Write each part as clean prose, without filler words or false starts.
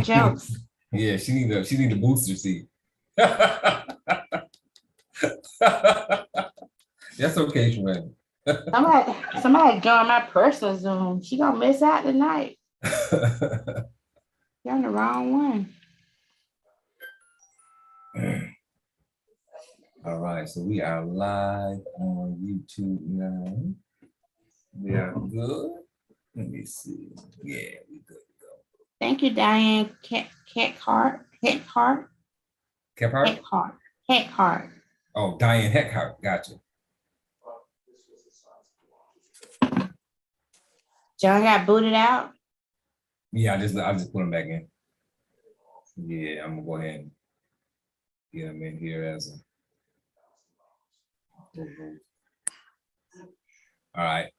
jokes. Yeah, she need a booster seat. That's okay, Sherranda. Somebody join my personal Zoom. She gonna miss out tonight. You're on the wrong one. All right, so we are live on YouTube now. We are good. Let me see. Yeah, we good to go. Thank you, Diane Heckhart. Oh, Diane Heckhart. Gotcha. John got booted out. Yeah, I just put him back in. Yeah, I'm gonna go ahead and get him in here as a. All right.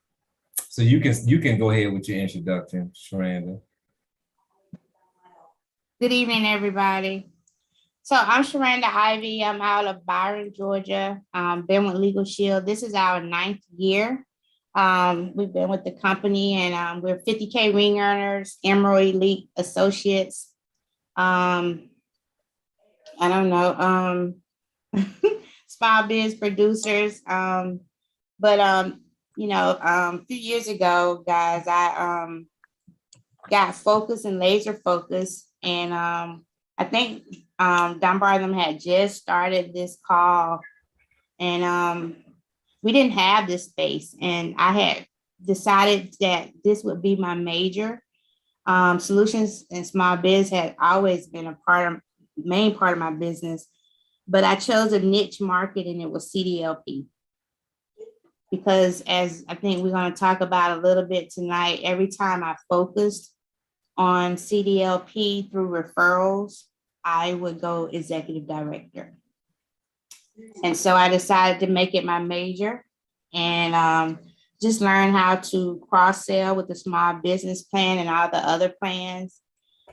So you can go ahead with your introduction, Sherranda. Good evening, everybody. So I'm Sherranda Ivey. I'm out of Byron, Georgia. Been with Legal Shield. This is our 9th year. We've been with the company, and we're 50K ring earners, Emerald Elite Associates. I don't know, small biz producers. A few years ago, guys, I got focused and laser focused, and I think Dunbar them had just started this call, and we didn't have this space, and I had decided that this would be my major. Solutions and small biz had always been main part of my business, but I chose a niche market, and it was CDLP. Because as I think we're going to talk about a little bit tonight, every time I focused on CDLP through referrals, I would go executive director. And so I decided to make it my major and just learn how to cross-sell with the small business plan and all the other plans.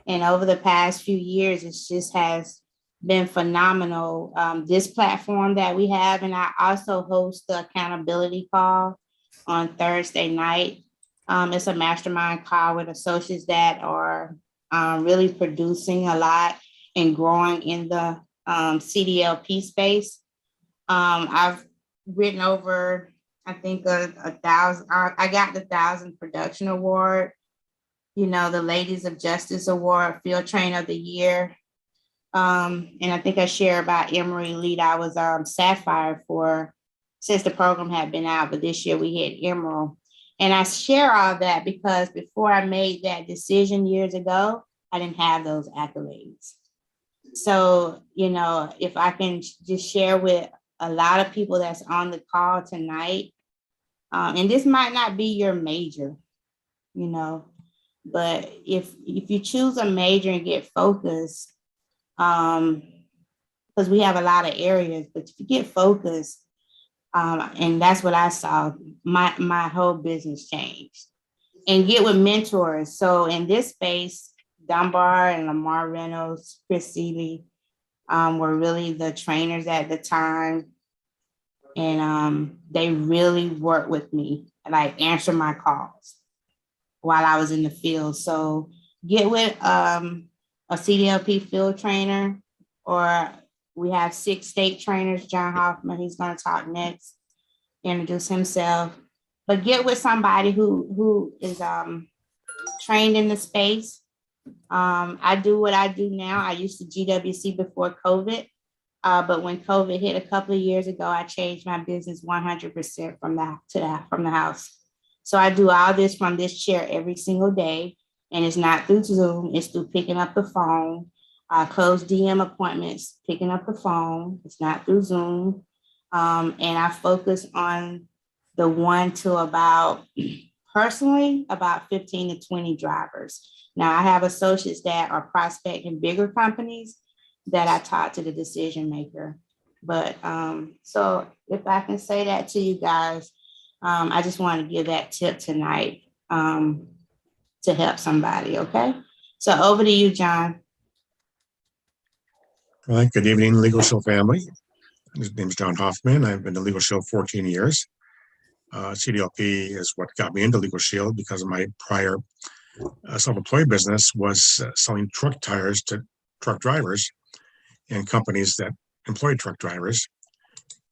And over the past few years, it just has been phenomenal. This platform that we have, and I also host the accountability call on Thursday night. It's a mastermind call with associates that are really producing a lot and growing in the CDLP space. I've written over, I think, 1,000. I got the 1,000 Production Award, the Ladies of Justice Award, Field Trainer of the Year. And I think I share about Emery Elite. I was Sapphire since the program had been out, but this year we hit Emerald. And I share all that because before I made that decision years ago, I didn't have those accolades. So, if I can just share with a lot of people that's on the call tonight, and this might not be your major, but if you choose a major and get focused, because we have a lot of areas, but if you get focused, and that's what I saw, my whole business changed. And get with mentors. So in this space, Dunbar and Lamar Reynolds, Chris Seeley were really the trainers at the time. And they really worked with me, like answer my calls while I was in the field. So get with a CDLP field trainer, or we have 6 state trainers. John Hofmann, he's going to talk next, introduce himself. But get with somebody who is trained in the space. I do what I do now. I used to GWC before COVID, but when COVID hit a couple of years ago, I changed my business 100% from the house. So I do all this from this chair every single day. And it's not through Zoom, it's through picking up the phone. Close DM appointments, picking up the phone. It's not through Zoom. And I focus on the 1 to about 15 to 20 drivers. Now I have associates that are prospecting bigger companies that I talk to the decision maker. But so if I can say that to you guys, I just want to give that tip tonight. To help somebody, okay? So over to you, John. All right, good evening, Legal Shield family. His name is John Hofmann. I've been in Legal Shield 14 years. CDLP is what got me into Legal Shield because of my prior self-employed business was selling truck tires to truck drivers and companies that employed truck drivers.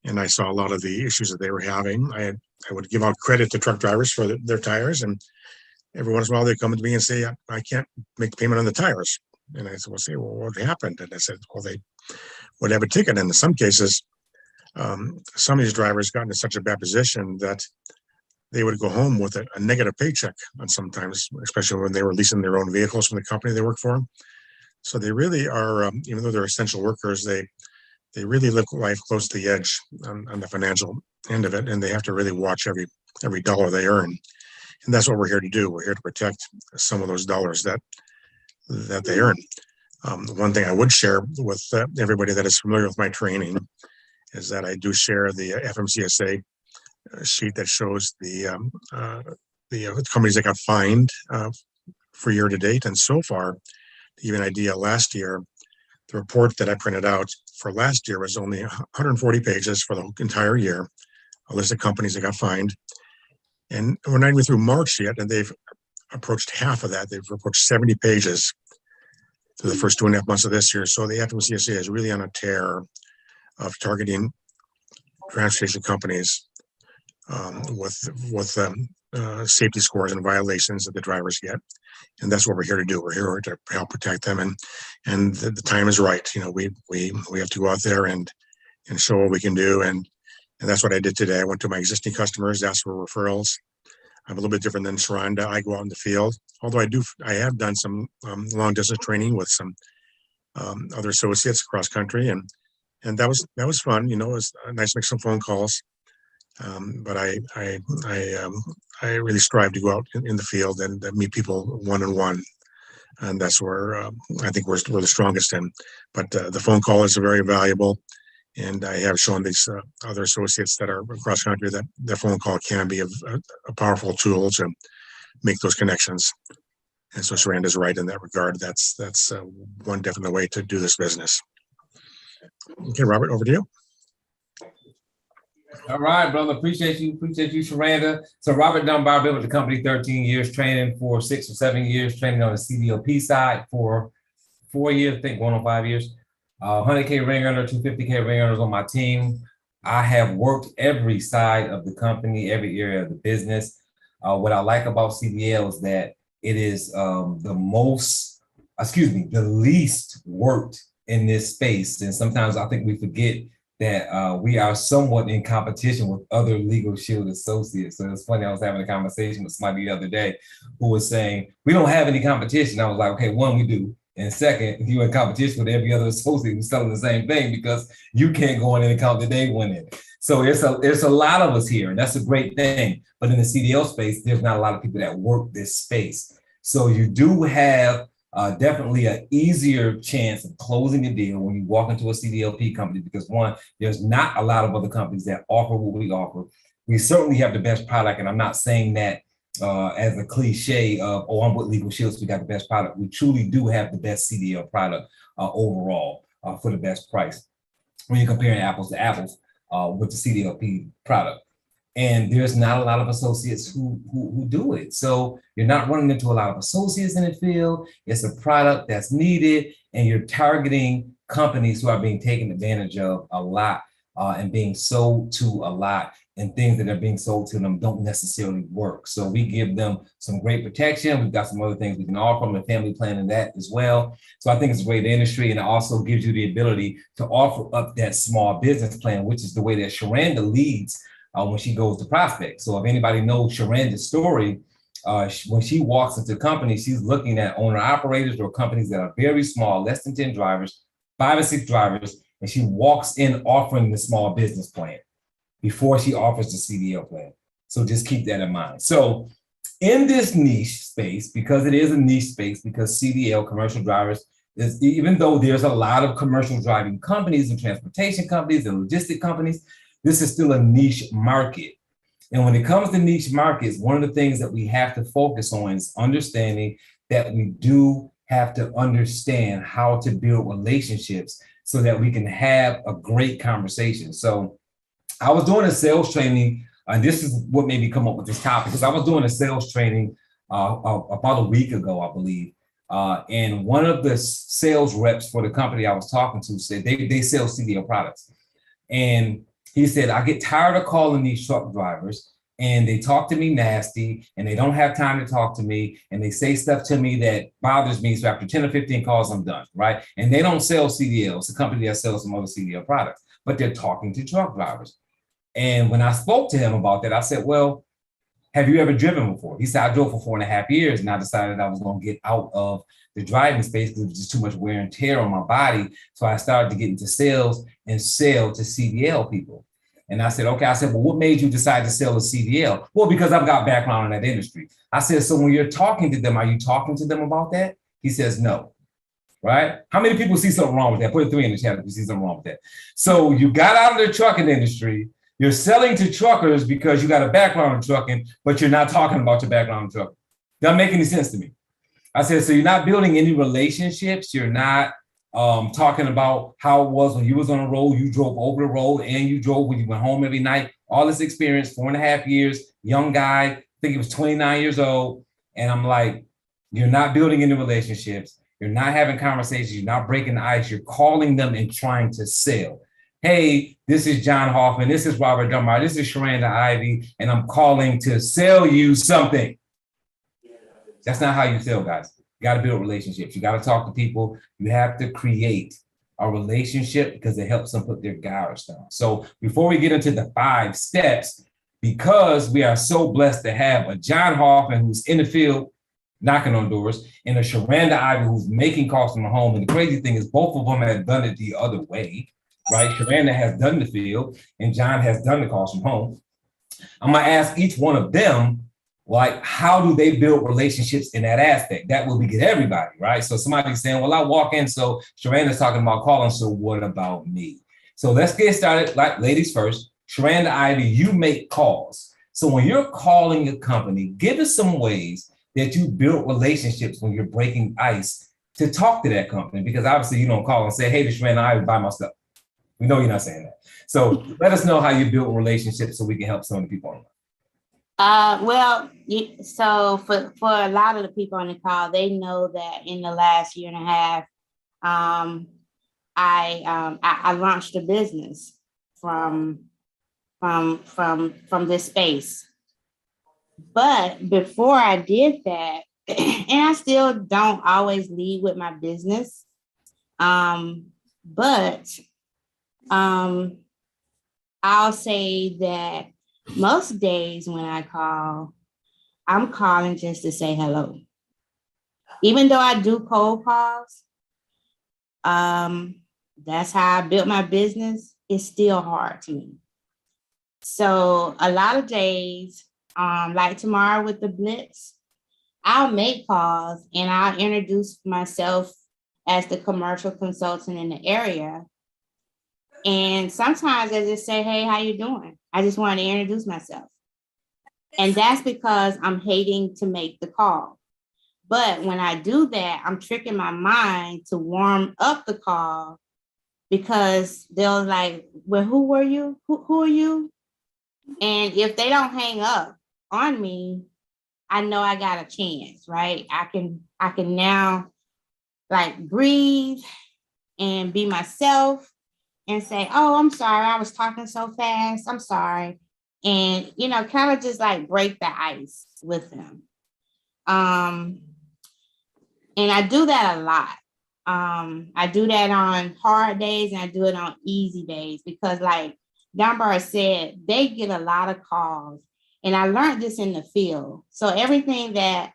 And I saw a lot of the issues that they were having. I would give out credit to truck drivers for their tires, and every once in a while they come to me and say, I can't make the payment on the tires. And I said, well, what happened? And I said, well, they would have a ticket. And in some cases, some of these drivers got into such a bad position that they would go home with a negative paycheck on sometimes, especially when they were leasing their own vehicles from the company they work for. So they really are, even though they're essential workers, they really live life close to the edge on the financial end of it. And they have to really watch every dollar they earn. And that's what we're here to do. We're here to protect some of those dollars that they earn. One thing I would share with everybody that is familiar with my training is that I do share the FMCSA sheet that shows the companies that got fined for year to date. And so far, to give you an idea, last year, the report that I printed out for last year was only 140 pages for the entire year, a list of companies that got fined. And we're not even through March yet, and they've approached half of that. They've approached 70 pages through the first 2.5 months of this year. So the FMCSA is really on a tear of targeting transportation companies with safety scores and violations that the drivers get. And that's what we're here to do. We're here to help protect them. And the time is right. You know, we have to go out there and show what we can do. And that's what I did today. I went to my existing customers, asked for referrals. I'm a little bit different than Sherranda. I go out in the field, although I have done some long distance training with some other associates across country, and that was fun. You know, it was nice to make some phone calls. But I really strive to go out in the field and meet people one-on-one, and that's where I think we're the strongest in. But the phone call is very valuable. And I have shown these other associates that are across country that the phone call can be a powerful tool to make those connections. And so Sherranda is right in that regard. That's one definite way to do this business. Okay, Robert, over to you. All right, brother. Appreciate you, Sherranda. So Robert Dunbar been with the company 13 years, training for 6 or 7 years, training on the Cdlp side for 4 years, I think going on 5 years. 100K ring earner, 250K ring earners on my team. I have worked every side of the company, every area of the business. What I like about CDL is that it is the least worked in this space. And sometimes I think we forget that we are somewhat in competition with other Legal Shield associates. So it's funny, I was having a conversation with somebody the other day who was saying, we don't have any competition. I was like, okay, one, we do. And second, you're in competition with every other associate who's selling the same thing because you can't go in and account that they win it. So there's a lot of us here, and that's a great thing. But in the CDL space, there's not a lot of people that work this space. So you do have definitely an easier chance of closing the deal when you walk into a CDLP company because one, there's not a lot of other companies that offer what we offer. We certainly have the best product, and I'm not saying that as a cliche of, oh, I'm with Legal Shields, we got the best product. We truly do have the best CDL product overall for the best price when you're comparing apples to apples with the CDLP product. And there's not a lot of associates who do it. So you're not running into a lot of associates in the field. It's a product that's needed, and you're targeting companies who are being taken advantage of a lot and being sold to a lot, and things that are being sold to them don't necessarily work. So we give them some great protection. We've got some other things we can offer them, a family plan and that as well. So I think it's a great industry, and it also gives you the ability to offer up that small business plan, which is the way that Sherranda leads when she goes to prospect. So if anybody knows Sherranda's story, when she walks into a company, she's looking at owner operators or companies that are very small, less than 10 drivers, 5 or 6 drivers, and she walks in offering the small business plan before she offers the CDL plan. So just keep that in mind. So in this niche space, because it is a niche space, because CDL, commercial drivers, is, even though there's a lot of commercial driving companies and transportation companies and logistic companies, this is still a niche market. And when it comes to niche markets, one of the things that we have to focus on is understanding that we do have to understand how to build relationships so that we can have a great conversation. So I was doing a sales training, and this is what made me come up with this topic, because I was doing a sales training about a week ago, I believe. And one of the sales reps for the company I was talking to said they sell CDL products. And he said, I get tired of calling these truck drivers and they talk to me nasty and they don't have time to talk to me and they say stuff to me that bothers me. So after 10 or 15 calls, I'm done, right? And they don't sell CDL. It's a company that sells some other CDL products, but they're talking to truck drivers. And when I spoke to him about that, I said, well, have you ever driven before? He said, I drove for 4.5 years and I decided I was going to get out of the driving space because it was just too much wear and tear on my body. So I started to get into sales and sell to CDL people. And I said, okay, I said, well, what made you decide to sell a CDL? Well, because I've got background in that industry. I said, so when you're talking to them, are you talking to them about that? He says, no. Right? How many people see something wrong with that? Put a 3 in the chat if you see something wrong with that. So you got out of the trucking industry. You're selling to truckers because you got a background in trucking, but you're not talking about your background in trucking. Doesn't make any sense to me. I said, so you're not building any relationships. You're not talking about how it was when you was on the road, you drove over the road and you drove when you went home every night. All this experience, 4.5 years, young guy, I think he was 29 years old. And I'm like, you're not building any relationships. You're not having conversations. You're not breaking the ice. You're calling them and trying to sell. Hey, this is John Hofmann. This is Robert Dunbar. This is Sherranda Ivey, and I'm calling to sell you something. That's not how you sell, guys. You got to build relationships. You got to talk to people. You have to create a relationship because it helps them put their guards down. So before we get into the 5 steps, because we are so blessed to have a John Hofmann who's in the field knocking on doors and a Sherranda Ivey who's making calls from home. And the crazy thing is both of them have done it the other way. Right? Sherranda has done the field and John has done the calls from home. I'm going to ask each one of them, like, how do they build relationships in that aspect? That will be get everybody, right? So somebody's saying, well, I walk in, so Sherranda's talking about calling, so what about me? So let's get started, like ladies first. Sherranda Ivey, you make calls. So when you're calling a company, give us some ways that you build relationships when you're breaking ice to talk to that company, because obviously you don't call and say, hey, this Sherranda Ivey, buy my stuff. We know you're not saying that. So let us know how you build relationships so we can help some of the people online. So for a lot of the people on the call, they know that in the last 1.5 years, I launched a business from this space. But before I did that, and I still don't always lead with my business, but I'll say that most days when I call, I'm calling just to say hello. Even though I do cold calls, that's how I built my business. It's still hard to me. So a lot of days, like tomorrow with the Blitz, I'll make calls and I'll introduce myself as the commercial consultant in the area. And sometimes I just say, hey, how you doing? I just want to introduce myself. And that's because I'm hating to make the call. But when I do that, I'm tricking my mind to warm up the call because they'll like, well, who were you? Who are you? And if they don't hang up on me, I know I got a chance, right? I can now like breathe and be myself and say, oh, I'm sorry, I was talking so fast. I'm sorry. And, kind of just like break the ice with them. And I do that a lot. I do that on hard days and I do it on easy days because like Dunbar said, they get a lot of calls. And I learned this in the field. So everything that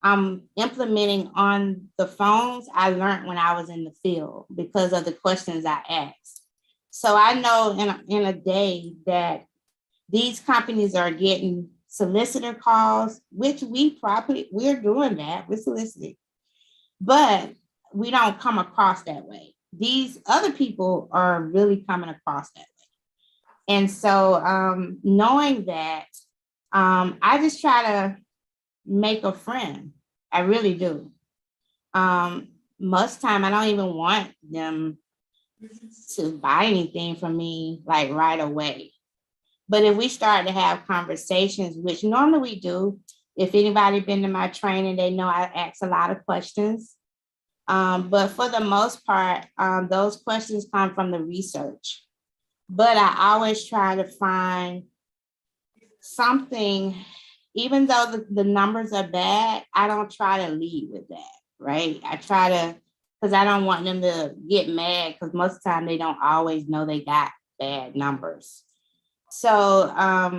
I'm implementing on the phones, I learned when I was in the field because of the questions I asked. So I know in a day that these companies are getting solicitor calls, which we're doing that, we're soliciting, but we don't come across that way. These other people are really coming across that way. And so knowing that, I just try to make a friend. I really do. Most time I don't even want them to buy anything from me like right away. But if we start to have conversations, which normally we do, If anybody been to my training, they know I ask a lot of questions. But for the most part, those questions come from the research. But I always try to find something, even though the numbers are bad, I don't try to lead with that, right? I try to, because I don't want them to get mad, because most of the time they don't always know they got bad numbers. So I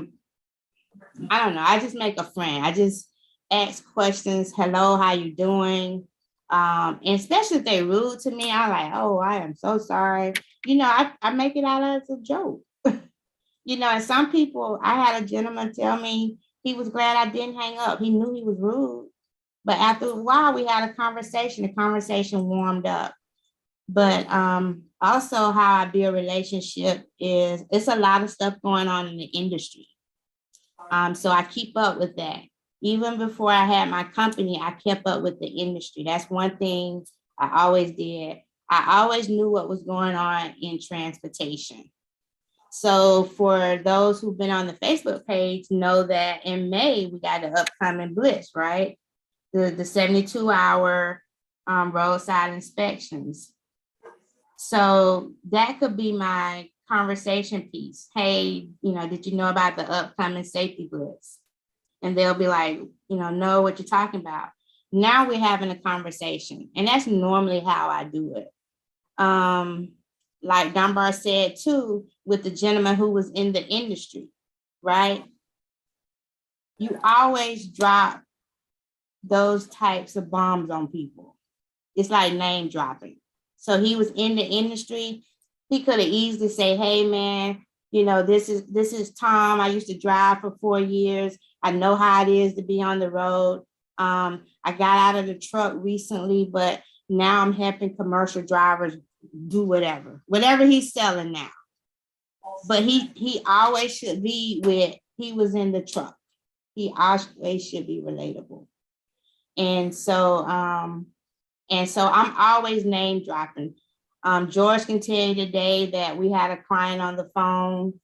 don't know, I just make a friend. I just ask questions. Hello, how you doing? And especially if they're rude to me, I'm like, oh, I am so sorry. You know, I make it out as a joke. You know, and some people, I had a gentleman tell me he was glad I didn't hang up. He knew he was rude. But after a while, we had a conversation. The conversation warmed up. But also how I build relationship is, it's a lot of stuff going on in the industry. So I keep up with that. Even before I had my company, I kept up with the industry. That's one thing I always did. I always knew what was going on in transportation. So for those who've been on the Facebook page, know that in May, we got the upcoming Blitz, right? The 72-hour roadside inspections. So that could be my conversation piece. Hey, you know, did you know about the upcoming safety Blitz? And they'll be like, you know what you're talking about. Now we're having a conversation. And that's normally how I do it. Like Dunbar said too, with the gentleman who was in the industry, right? You always drop those types of bombs on people. It's like name dropping. So he was in the industry. He could have easily say, hey man, you know, this is Tom. I used to drive for 4 years. I know how it is to be on the road. I got out of the truck recently, but now I'm helping commercial drivers do whatever he's selling now. But he always should be with, he was in the truck. He always should be relatable. And so I'm always name dropping. George can tell you today that we had a client on the phone,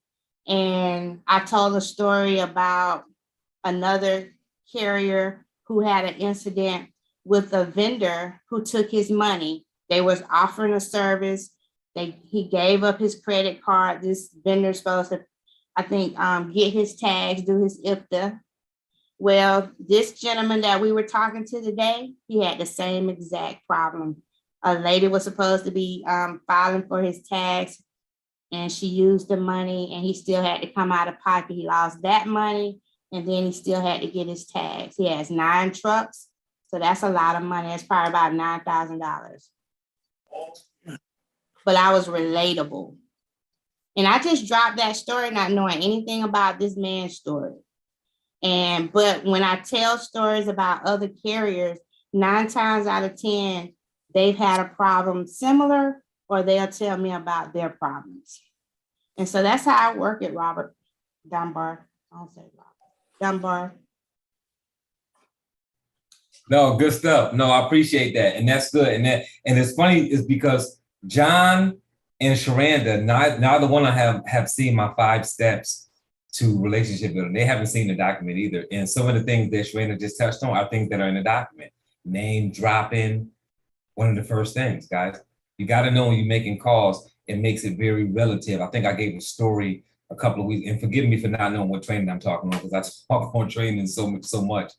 and I told a story about another carrier who had an incident with a vendor who took his money. They was offering a service. He gave up his credit card. This vendor's supposed to, I think, get his tags, do his IFTA. Well, this gentleman that we were talking to today, he had the same exact problem. A lady was supposed to be filing for his tags, and she used the money, and he still had to come out of pocket. He lost that money, and then he still had to get his tags. He has 9 trucks, so that's a lot of money. It's probably about $9,000. But I was relatable. And I just dropped that story not knowing anything about this man's story. But when I tell stories about other carriers, 9 times out of 10, they've had a problem similar, or they'll tell me about their problems. And so that's how I work at Dunbar. I don't say Robert. Dunbar. No, good stuff. No, I appreciate that. And that's good. And it's funny is because John and Sherranda, neither one of them have seen my 5 steps to relationship building. They haven't seen the document either. And some of the things that Sherranda just touched on are things that are in the document. Name dropping, one of the first things, guys. You got to know when you're making calls, it makes it very relative. I think I gave a story a couple of weeks, and forgive me for not knowing what training I'm talking about, because I talk on training so much.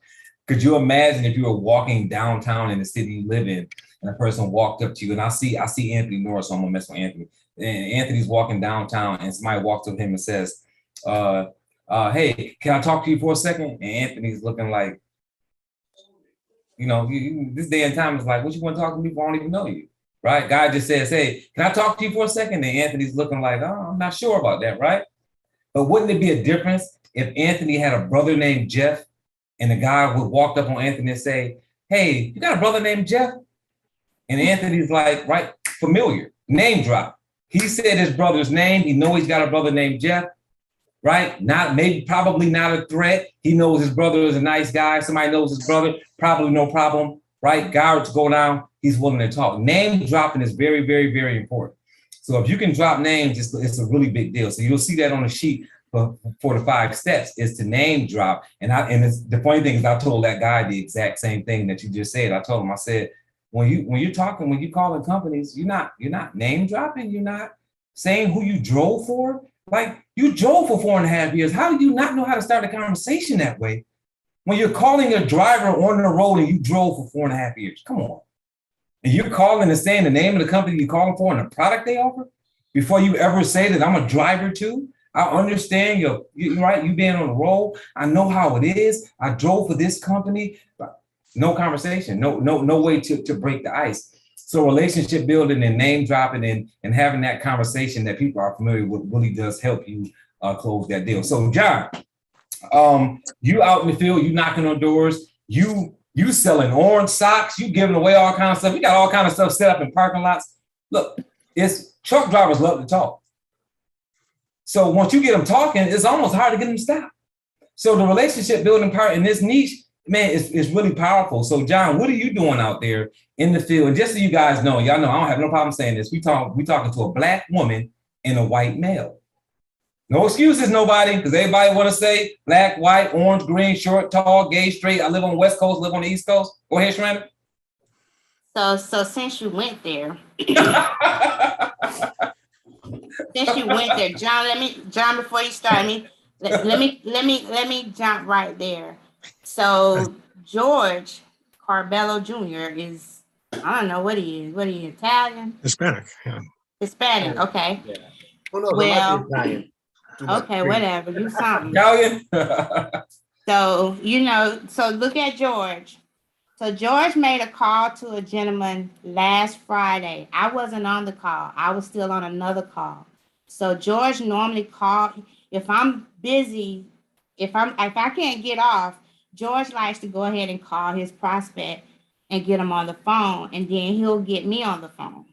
Could you imagine if you were walking downtown in the city you live in, and a person walked up to you, and I see Anthony Norris, so I'm gonna mess with Anthony. And Anthony's walking downtown, and somebody walks up to him and says, hey, can I talk to you for a second? And Anthony's looking like, you know, this day and time is like, what you want to talk to me for? I don't even know you, right? Guy just says, hey, can I talk to you for a second? And Anthony's looking like, oh, I'm not sure about that, right? But wouldn't it be a difference if Anthony had a brother named Jeff, and the guy would walk up on Anthony and say, hey, you got a brother named Jeff? And Anthony's like, right, familiar, name drop. He said his brother's name. He knows he's got a brother named Jeff, right? Probably not a threat. He knows his brother is a nice guy. Somebody knows his brother, probably no problem, right? Guards go down, he's willing to talk. Name dropping is very, very, very important. So if you can drop names, it's a really big deal. So you'll see that on the sheet for the 5 steps is to name drop. And it's the funny thing is I told that guy the exact same thing that you just said. I told him, I said, when you're calling companies, you're not name dropping, you're not saying who you drove for. Like, you drove for 4.5 years. How do you not know how to start a conversation that way when you're calling a driver on the road and you drove for 4.5 years? Come on. And you're calling and saying the name of the company you're calling for and the product they offer before you ever say that I'm a driver too. I understand you're right, you being on the road. I know how it is. I drove for this company, but no conversation, no way to break the ice. So relationship building and name dropping and having that conversation that people are familiar with really does help you close that deal. So John, you out in the field, you knocking on doors, you selling orange socks, you giving away all kinds of stuff. You got all kinds of stuff set up in parking lots. Look, it's truck drivers love to talk. So once you get them talking, it's almost hard to get them to stop. So the relationship building part in this niche, man, is really powerful. So John, what are you doing out there in the field? And just so you guys know, y'all know I don't have no problem saying this. We talking to a Black woman and a white male. No excuses, nobody, because everybody want to say black, white, orange, green, short, tall, gay, straight. I live on the West Coast, live on the East Coast. Go ahead, Sherranda. So since you went there, John, before you start, let me jump right there. So George Carbello Jr. is, I don't know what he is. What are you, Italian? Hispanic, yeah. Hispanic, okay. Yeah. Oh, no, Well, Italian. Okay, whatever. You something. Italian. So, so look at George. So George made a call to a gentleman last Friday. I wasn't on the call. I was still on another call. So George normally call if I'm busy, if I can't get off, George likes to go ahead and call his prospect and get him on the phone, and then he'll get me on the phone.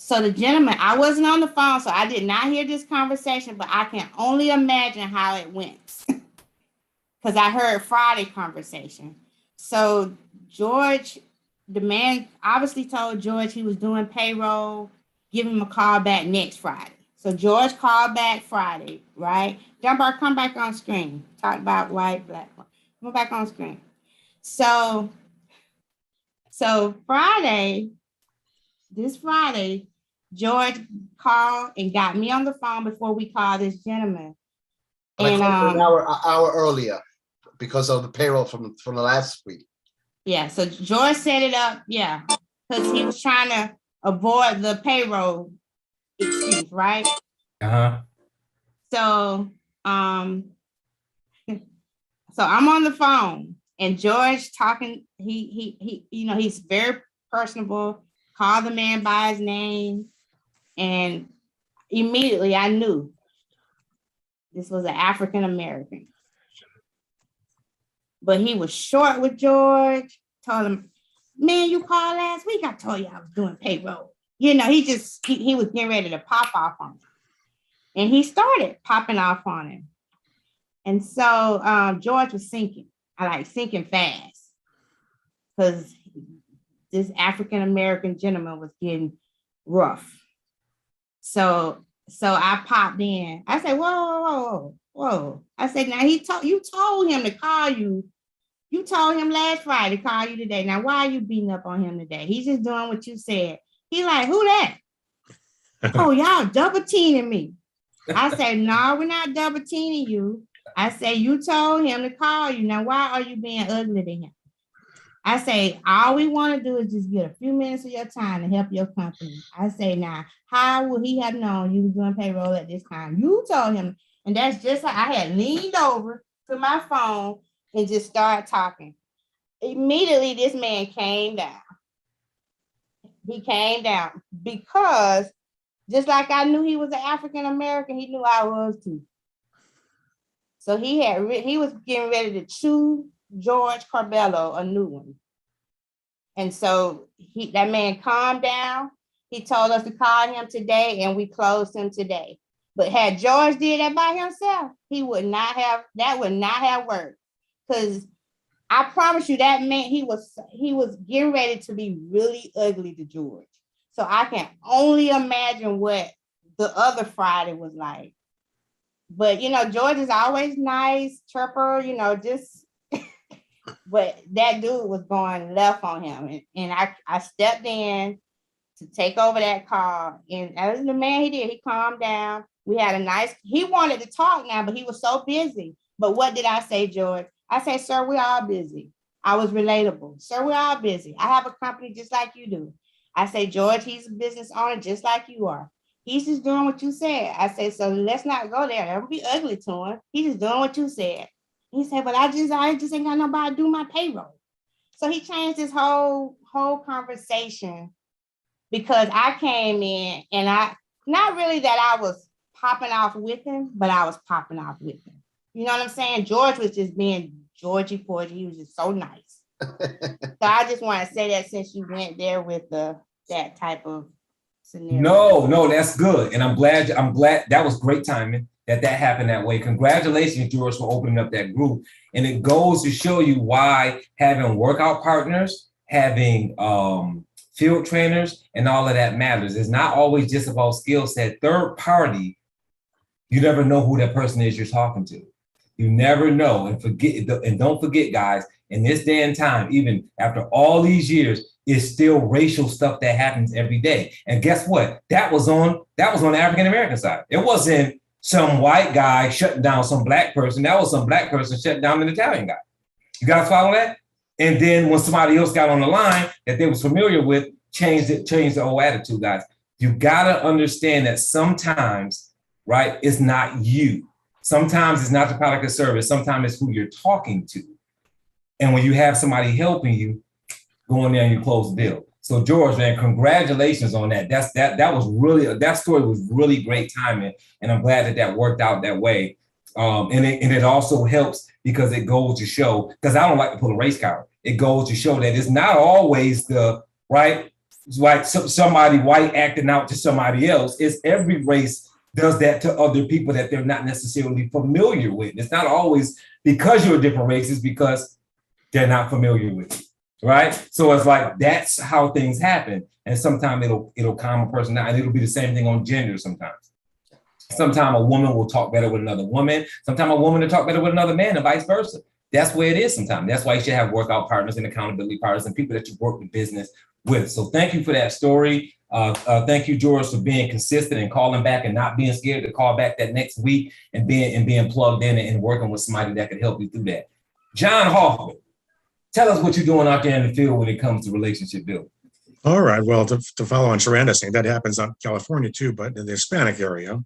So the gentleman, I wasn't on the phone, so I did not hear this conversation, but I can only imagine how it went because I heard Friday conversation. So George, the man obviously told George he was doing payroll, give him a call back next Friday. So George called back Friday, right? Dunbar, come back on screen. Talk about white, black. Come back on screen. So this Friday, George called and got me on the phone before we called this gentleman. And an hour earlier because of the payroll from the last week. Yeah, so George set it up, yeah, because he was trying to avoid the payroll excuse, right? Uh-huh. So so I'm on the phone and George talking, he's very personable, called the man by his name, and immediately I knew this was an African American. But he was short with George, told him, man, you called last week. I told you I was doing payroll. He was getting ready to pop off on him. And he started popping off on him. And so George was sinking fast because this African-American gentleman was getting rough. So I popped in. I said, whoa. I said, now you told him to call you. You told him last Friday to call you today. Now, why are you beating up on him today? He's just doing what you said. He like, who that? Oh, y'all double teaming me. I said, no, we're not double teaming you. I say, you told him to call you. Now, why are you being ugly to him? I say, all we want to do is just get a few minutes of your time to help your company. I say, now, how would he have known you was doing payroll at this time? You told him. And that's just how I had leaned over to my phone and just started talking. Immediately, this man came down. He came down because just like I knew he was an African American, he knew I was too. So he was getting ready to chew George Carbello a new one. And so that man calmed down. He told us to call him today and we closed him today. But had George did that by himself, that would not have worked. Because I promise you that man, he was getting ready to be really ugly to George. So I can only imagine what the other Friday was like. But you know, George is always nice, chirper, you know, just but that dude was going left on him. And I stepped in to take over that call. And as the man he did, he calmed down. We had he wanted to talk now, but he was so busy. But what did I say, George? I said, sir, we're all busy. I was relatable. Sir, we're all busy. I have a company just like you do. I say, George, he's a business owner just like you are. He's just doing what you said. I said, so let's not go there. That would be ugly to him. He's just doing what you said. He said, but I just ain't got nobody to do my payroll. So he changed his whole conversation because I came in and not really that I was popping off with him, but I was popping off with him. You know what I'm saying? George was just being Georgie Porgy. He was just so nice. So I just want to say that since you went there with that type of scenario. No, that's good. And I'm glad that was great timing that happened that way. Congratulations, George, for opening up that group. And it goes to show you why having workout partners, having field trainers, and all of that matters. It's not always just about skill set. Third party, you never know who that person is you're talking to. You never know. And don't forget, guys, in this day and time, even after all these years, it's still racial stuff that happens every day. And guess what? That was on the African American side. It wasn't some white guy shutting down some black person. That was some black person shutting down an Italian guy. You guys follow that? And then when somebody else got on the line that they was familiar with, changed the whole attitude, guys. You gotta understand that sometimes, right, it's not you. Sometimes it's not the product or service. Sometimes it's who you're talking to. And when you have somebody helping you, go in there and you close the deal. So George, man, congratulations on that. That story was really great timing. And I'm glad that worked out that way. And it also helps because it goes to show, because I don't like to pull a race card. It goes to show that it's not always somebody white acting out to somebody else. It's every race does that to other people that they're not necessarily familiar with. It's not always because you're a different race, it's because they're not familiar with you. Right. So it's like that's how things happen. And sometimes it'll calm a person down. And it'll be the same thing on gender sometimes. Sometimes a woman will talk better with another woman. Sometimes a woman will talk better with another man and vice versa. That's where it is sometimes. That's why you should have workout partners and accountability partners and people that you work the business with. So thank you for that story. Thank you, George, for being consistent and calling back and not being scared to call back that next week and being plugged in and working with somebody that could help you through that. John Hofmann. Tell us what you're doing out there in the field when it comes to relationship building. All right. Well, to follow on Sherranda's thing, that happens in California too, but in the Hispanic area,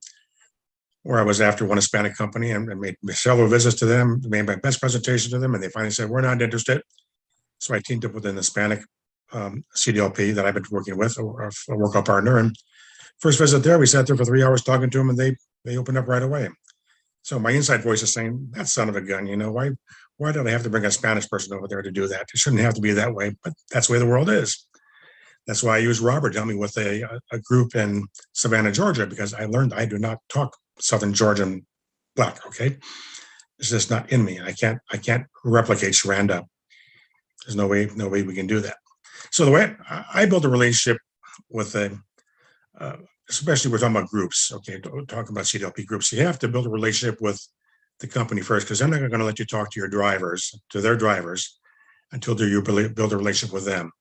where I was after one Hispanic company and made several visits to them, made my best presentation to them, and they finally said, we're not interested. So I teamed up with an Hispanic CDLP that I've been working with, a workout partner. And first visit there, we sat there for 3 hours talking to them, and they opened up right away. So my inside voice is saying, that son of a gun, why did I have to bring a Spanish person over there to do that? It shouldn't have to be that way, but that's the way the world is. That's why I use Robert to help me with a group in Savannah, Georgia, because I learned I do not talk Southern Georgian Black, okay? It's just not in me. I can't replicate Sherranda. There's no way we can do that. So the way I build a relationship with especially we're talking about groups, okay, talking about CDLP groups, you have to build a relationship with the company first, because they're not going to let you talk to their drivers until you build a relationship with them.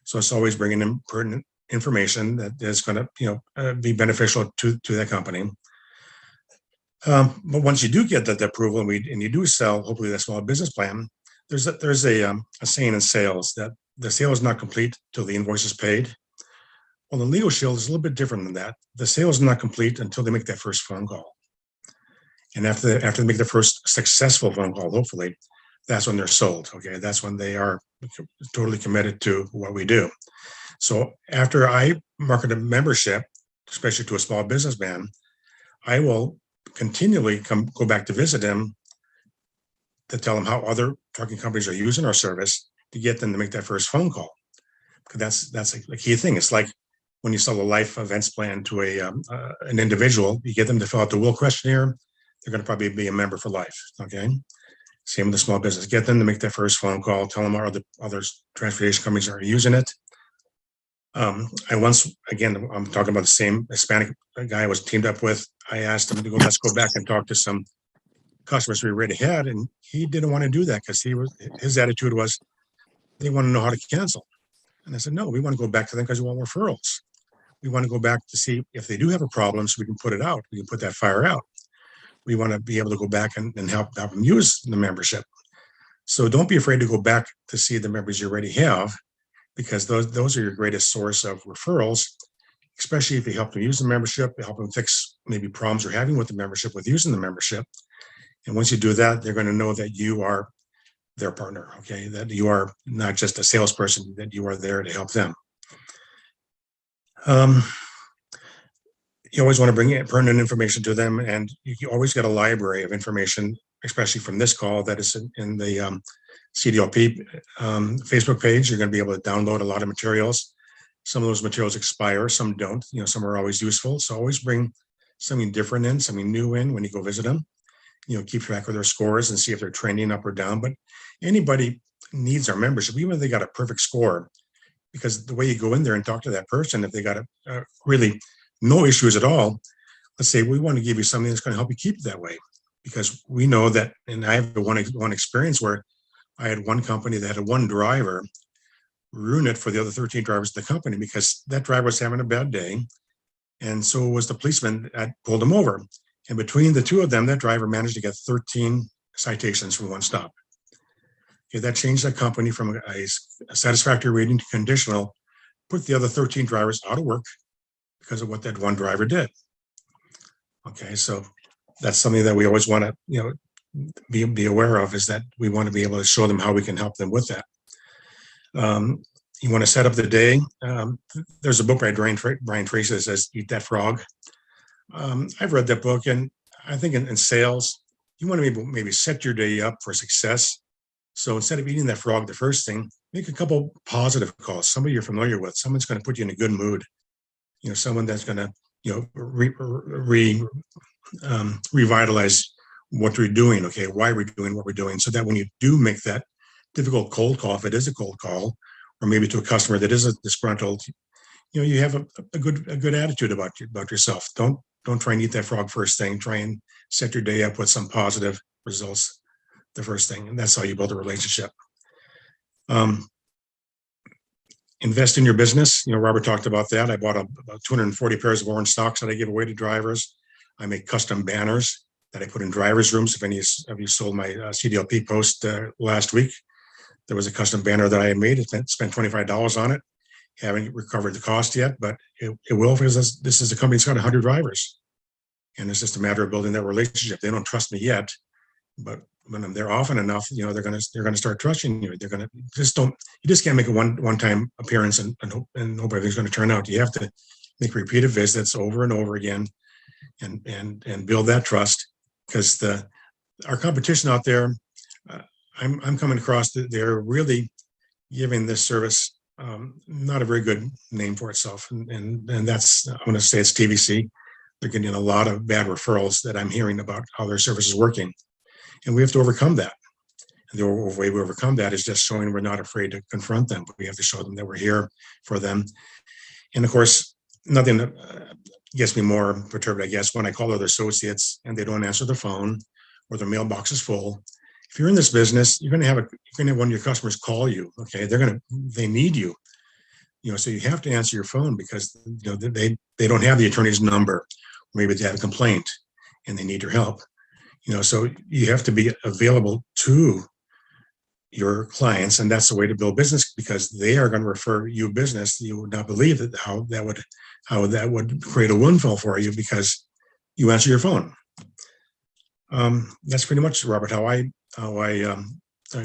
So it's always bringing them pertinent information that is going to, be beneficial to that company. But once you do get that approval and you do sell, hopefully that small business plan, there's a saying in sales that the sale is not complete till the invoice is paid. Well, the legal shield is a little bit different than that. The sale is not complete until they make that first phone call. And after they make the first successful phone call, hopefully, that's when they're sold. Okay, that's when they are totally committed to what we do. So after I market a membership, especially to a small businessman, I will continually go back to visit him to tell him how other trucking companies are using our service to get them to make that first phone call. Because that's a key thing. It's like when you sell a life events plan to an individual, you get them to fill out the will questionnaire. They're going to probably be a member for life. Okay. Same with the small business. Get them to make that first phone call. Tell them our other transportation companies are using it. I once, again, I'm talking about the same Hispanic guy I was teamed up with. I asked him to go, let's go back and talk to some customers we already had. And he didn't want to do that because his attitude was they want to know how to cancel. And I said, no, we want to go back to them because we want referrals. We want to go back to see if they do have a problem so we can put it out. We can put that fire out. We want to be able to go back and help them use the membership. So don't be afraid to go back to see the members you already have, because those are your greatest source of referrals, especially if you help them use the membership, help them fix maybe problems they're having with the membership, with using the membership. And once you do that, they're going to know that you are their partner, okay? That you are not just a salesperson, that you are there to help them. You always want to bring pertinent information to them, and you always get a library of information, especially from this call that is in the Cdlp Facebook page. You're going to be able to download a lot of materials. Some of those materials expire, some don't. You know, some are always useful. So always bring something different in, something new in when you go visit them. You know, keep track of their scores and see if they're trending up or down. But anybody needs our membership, even if they got a perfect score, because the way you go in there and talk to that person, if they got a really no issues at all, let's say we want to give you something that's going to help you keep it that way, because we know that. And I have one experience where I had one company that had one driver ruin it for the other 13 drivers of the company, because that driver was having a bad day, and so was the policeman that pulled him over. And between the two of them, that driver managed to get 13 citations for one stop. Okay, that changed that company from a satisfactory rating to conditional, put the other 13 drivers out of work because of what that one driver did. Okay, so that's something that we always want to, you know, be aware of, is that we want to be able to show them how we can help them with that. You want to set up the day. There's a book by Brian Tracy that says "Eat That Frog." I've read that book, and I think in sales, you want to maybe set your day up for success. So instead of eating that frog, the first thing, make a couple positive calls. Somebody you're familiar with, someone's going to put you in a good mood. You know, someone that's going to, you know, revitalize what we're doing. Okay, why we're doing what we're doing, so that when you do make that difficult cold call, if it is a cold call, or maybe to a customer that is a disgruntled, you know, you have a good attitude about yourself. Don't try and eat that frog first thing. Try and set your day up with some positive results the first thing, and that's how you build a relationship. Invest in your business. You know, Robert talked about that. I bought about 240 pairs of orange socks that I give away to drivers. I make custom banners that I put in drivers' rooms. If any of you sold my Cdlp post last week, there was a custom banner that I had made. I spent $25 on it. Haven't recovered the cost yet, but it will, because this is a company that's got 100 drivers. And it's just a matter of building that relationship. They don't trust me yet, but when I'm there often enough, you know, they're gonna start trusting you. They're gonna you just can't make a one-time appearance and hope everything's gonna turn out. You have to make repeated visits over and over again and build that trust, because our competition out there, I'm coming across that they're really giving this service not a very good name for itself, and that's, I'm going to say it's TVC. They're getting a lot of bad referrals that I'm hearing about how their service is working, and we have to overcome that. And the way we overcome that is just showing we're not afraid to confront them, but we have to show them that we're here for them. And of course, nothing gets me more perturbed, I guess, when I call other associates and they don't answer the phone, or their mailbox is full. If you're in this business, you're going to have one of your customers call you. Okay, they need you. You know, so you have to answer your phone, because you know they don't have the attorney's number. Maybe they have a complaint and they need your help. You know, so you have to be available to your clients, and that's the way to build business, because they are going to refer you business. You would not believe how that would create a windfall for you, because you answer your phone. That's pretty much, Robert, how I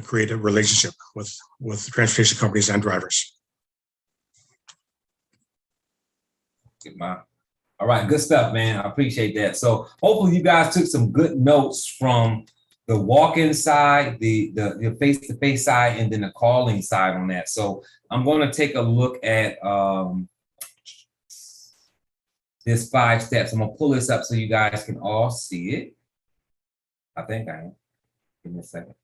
create a relationship with transportation companies and drivers. All right, good stuff, man. I appreciate that. So hopefully you guys took some good notes from the walk-in side, the face-to-face side, and then the calling side on that. So I'm going to take a look at this 5 steps. I'm going to pull this up so you guys can all see it. I think I am. Give me a second.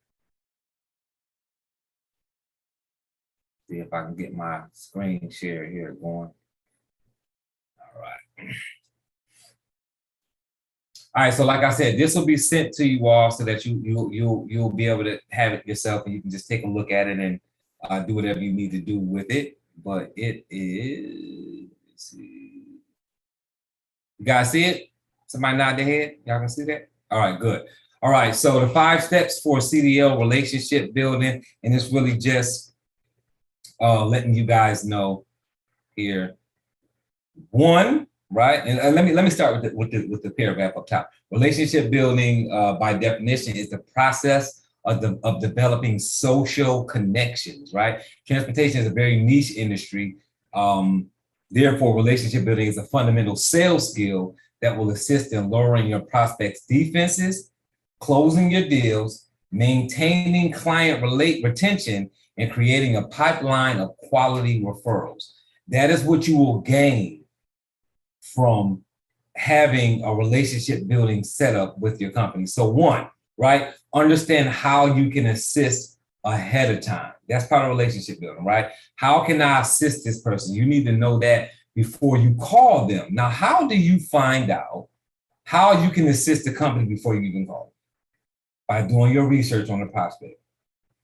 See if I can get my screen share here going. All right. All right, so like I said, this will be sent to you all so that you'll be able to have it yourself, and you can just take a look at it and do whatever you need to do with it. But it is, let's see. You guys see it? Somebody nod their head. Y'all can see that? All right, good. All right, so the 5 steps for CDL relationship building, and it's really just letting you guys know here. 1, right? And let me start with the paragraph up top. Relationship building, by definition, is the process of developing social connections, right? Transportation is a very niche industry. Therefore, relationship building is a fundamental sales skill that will assist in lowering your prospects' defenses, closing your deals, maintaining client retention, and creating a pipeline of quality referrals. That is what you will gain from having a relationship building setup with your company. So 1, right? Understand how you can assist ahead of time. That's part of relationship building, right? How can I assist this person? You need to know that before you call them. Now, how do you find out how you can assist the company before you even call them? By doing your research on the prospect,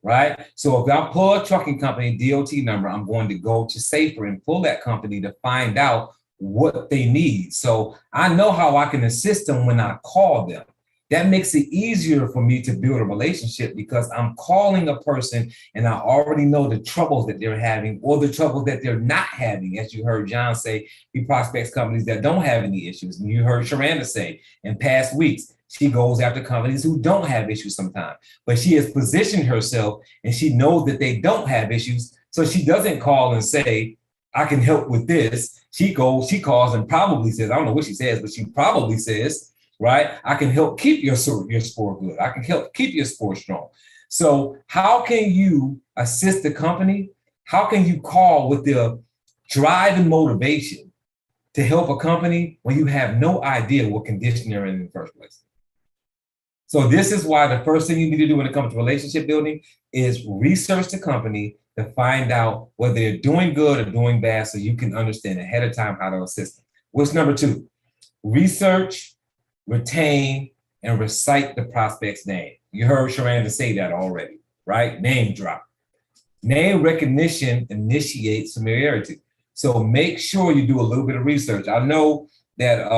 right? So if I pull a trucking company DOT number, I'm going to go to Safer and pull that company to find out what they need. So I know how I can assist them when I call them. That makes it easier for me to build a relationship because I'm calling a person and I already know the troubles that they're having or the troubles that they're not having. As you heard John say, he prospects companies that don't have any issues. And you heard Sherranda say in past weeks, she goes after companies who don't have issues sometimes, but she has positioned herself and she knows that they don't have issues. So she doesn't call and say, I can help with this. She calls and probably says, I don't know what she says, but she probably says, right? I can help keep your score good. I can help keep your score strong. So how can you assist the company? How can you call with the drive and motivation to help a company when you have no idea what condition they're in the first place? So this is why the first thing you need to do when it comes to relationship building is research the company to find out whether they're doing good or doing bad so you can understand ahead of time how to assist them. What's number 2? Research, retain, and recite the prospect's name. You heard Sherranda say that already, right? Name drop. Name recognition initiates familiarity. So make sure you do a little bit of research. I know that,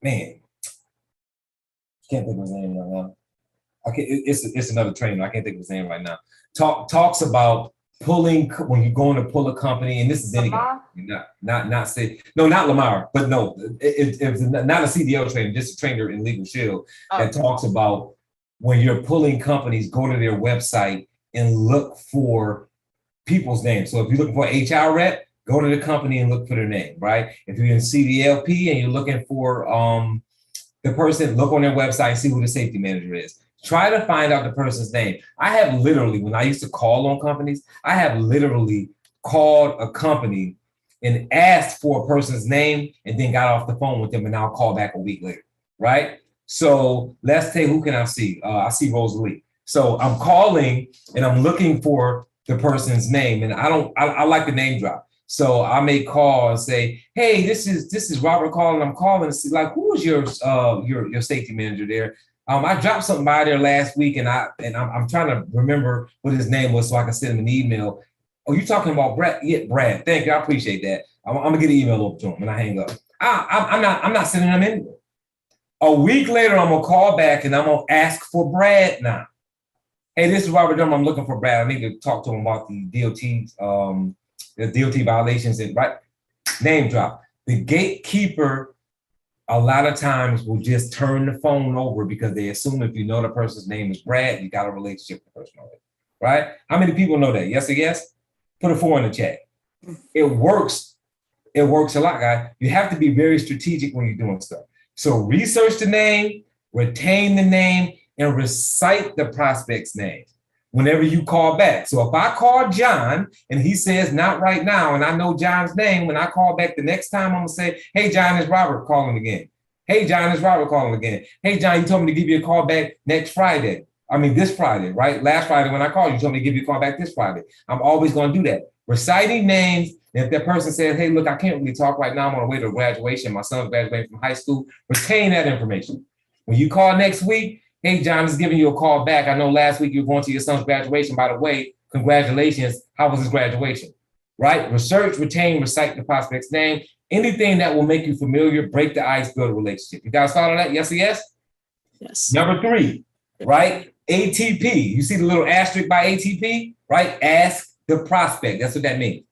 man, can't think of his name right now. It's another trainer. I can't think of his name right now. Talks about pulling when you're going to pull a company, and this is any guy, not Lamar, but no, it was not a CDL trainer, just a trainer in Legal Shield that talks about when you're pulling companies, go to their website and look for people's names. So if you're looking for an HR rep, go to the company and look for their name, right? If you're in Cdlp and you're looking for the person, look on their website and see who the safety manager is. Try to find out the person's name. I have literally, when I used to call on companies, I have literally called a company and asked for a person's name and then got off the phone with them and I'll call back a week later, right? So let's say, who can I see? I see Rosalie. So I'm calling and I'm looking for the person's name and I like the name drop. So I may call and say, hey, this is Robert calling. I'm calling to see, like, who is your safety manager there? I dropped something by there last week and I'm trying to remember what his name was so I can send him an email. Oh, you talking about Brad? Yeah, Brad. Thank you. I appreciate that. I'm gonna get an email over to him when I hang up. I'm not sending him anywhere. A week later, I'm gonna call back and I'm gonna ask for Brad now. Hey, this is Robert Dunbar. I'm looking for Brad. I need to talk to him about the DOT violations and right name drop. The gatekeeper a lot of times will just turn the phone over because they assume if you know the person's name is Brad, you got a relationship with the person already, right? How many people know that? Yes or yes? Put a 4 in the chat. It works. It works a lot, guys. You have to be very strategic when you're doing stuff. So research the name, retain the name, and recite the prospect's name whenever you call back. So if I call John and he says not right now, and I know John's name, when I call back the next time, I'm gonna say, hey, John, it's Robert calling again. Hey, John, it's Robert calling again. Hey, John, you told me to give you a call back next Friday. this Friday, right? Last Friday when I called you told me to give you a call back this Friday. I'm always going to do that. Reciting names. And if that person says, hey, look, I can't really talk right now. I'm on the way to graduation. My son's graduating from high school. Retain that information. When you call next week, hey, John, is giving you a call back. I know last week you were going to your son's graduation. By the way, congratulations. How was his graduation? Right? Research, retain, recite the prospect's name. Anything that will make you familiar, break the ice, build a relationship. You guys follow that? Yes or yes? Yes. Number 3, right? ATP. You see the little asterisk by ATP, right? Ask the prospect. That's what that means.